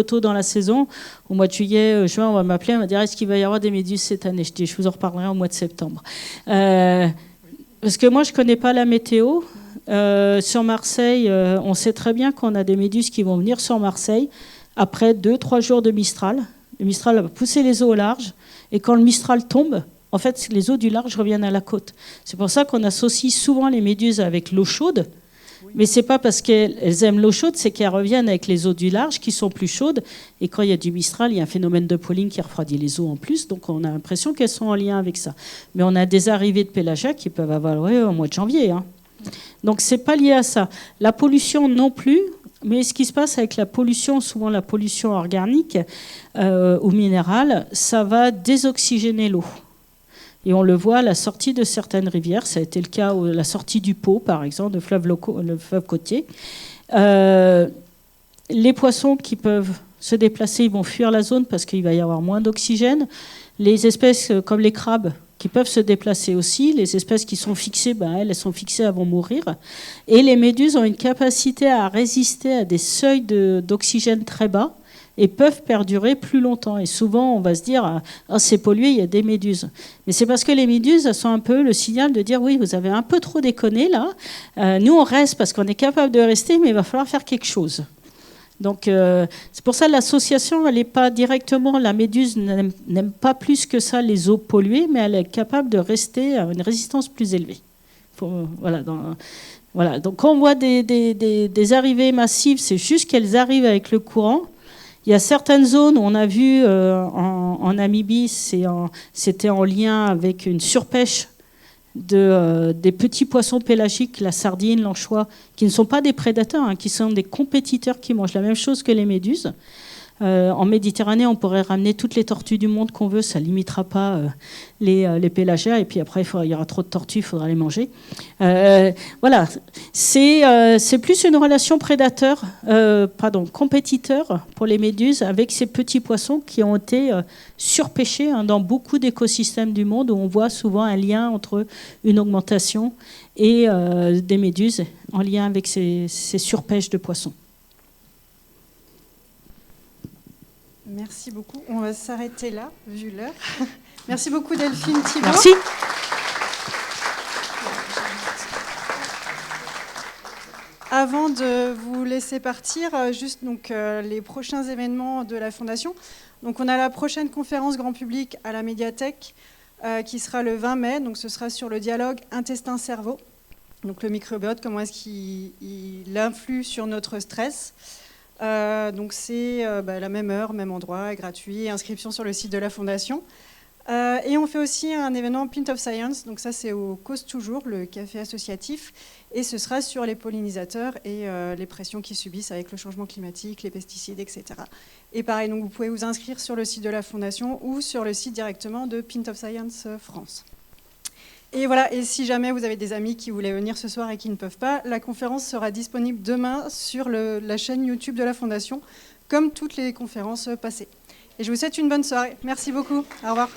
tôt dans la saison. Au mois de juillet, juin, on va m'appeler, on va dire est-ce qu'il va y avoir des méduses cette année? Je dis, je vous en reparlerai au mois de septembre. Parce que moi, je ne connais pas la météo. Sur Marseille, on sait très bien qu'on a des méduses qui vont venir sur Marseille après 2-3 jours de Mistral. Le Mistral va pousser les eaux au large. Et quand le Mistral tombe, en fait, les eaux du large reviennent à la côte. C'est pour ça qu'on associe souvent les méduses avec l'eau chaude. Mais ce n'est pas parce qu'elles aiment l'eau chaude, c'est qu'elles reviennent avec les eaux du large qui sont plus chaudes. Et quand il y a du Mistral, il y a un phénomène de pooling qui refroidit les eaux en plus. Donc on a l'impression qu'elles sont en lien avec ça. Mais on a des arrivées de pélagia qui peuvent avoir au mois de janvier. Hein. Donc c'est pas lié à ça. La pollution non plus, mais ce qui se passe avec la pollution, souvent la pollution organique ou minérale, ça va désoxygéner l'eau. Et on le voit à la sortie de certaines rivières, ça a été le cas à la sortie du Pô, par exemple, le fleuve côtier. Les poissons qui peuvent se déplacer, ils vont fuir la zone parce qu'il va y avoir moins d'oxygène. Les espèces comme les crabes qui peuvent se déplacer aussi, les espèces qui sont fixées, elles sont fixées, elles vont mourir. Et les méduses ont une capacité à résister à des seuils d'oxygène très bas et peuvent perdurer plus longtemps. Et souvent, on va se dire « c'est pollué, il y a des méduses ». Mais c'est parce que les méduses, elles sont un peu le signal de dire « oui, vous avez un peu trop déconné là. Nous, on reste parce qu'on est capable de rester, mais il va falloir faire quelque chose ». Donc c'est pour ça que l'association, elle n'est pas directement, la méduse n'aime pas plus que ça les eaux polluées, mais elle est capable de rester à une résistance plus élevée. Voilà, donc quand on voit des arrivées massives, c'est juste qu'elles arrivent avec le courant. Il y a certaines zones où on a vu en Namibie, c'était en lien avec une surpêche des petits poissons pélagiques, la sardine, l'anchois, qui ne sont pas des prédateurs, qui sont des compétiteurs qui mangent la même chose que les méduses. En Méditerranée, on pourrait ramener toutes les tortues du monde qu'on veut, ça ne limitera pas les pélagiens, et puis après, il y aura trop de tortues, il faudra les manger. Voilà, c'est plus une relation compétiteur pour les méduses avec ces petits poissons qui ont été surpêchés dans beaucoup d'écosystèmes du monde, où on voit souvent un lien entre une augmentation et des méduses en lien avec ces surpêches de poissons. Merci beaucoup. On va s'arrêter là, vu l'heure. Merci beaucoup Delphine Thibault. Merci. Avant de vous laisser partir, juste donc, les prochains événements de la Fondation. Donc, on a la prochaine conférence grand public à la médiathèque qui sera le 20 mai. Donc, ce sera sur le dialogue intestin-cerveau. Donc, le microbiote, comment est-ce qu'il influe sur notre stress. Donc c'est la même heure, même endroit, gratuit, inscription sur le site de la Fondation. Et on fait aussi un événement Pint of Science, donc ça c'est au Cause Toujours, le café associatif, et ce sera sur les pollinisateurs et les pressions qu'ils subissent avec le changement climatique, les pesticides, etc. Et pareil, donc vous pouvez vous inscrire sur le site de la Fondation ou sur le site directement de Pint of Science France. Et voilà, et si jamais vous avez des amis qui voulaient venir ce soir et qui ne peuvent pas, la conférence sera disponible demain sur la chaîne YouTube de la Fondation, comme toutes les conférences passées. Et je vous souhaite une bonne soirée. Merci beaucoup. Au revoir.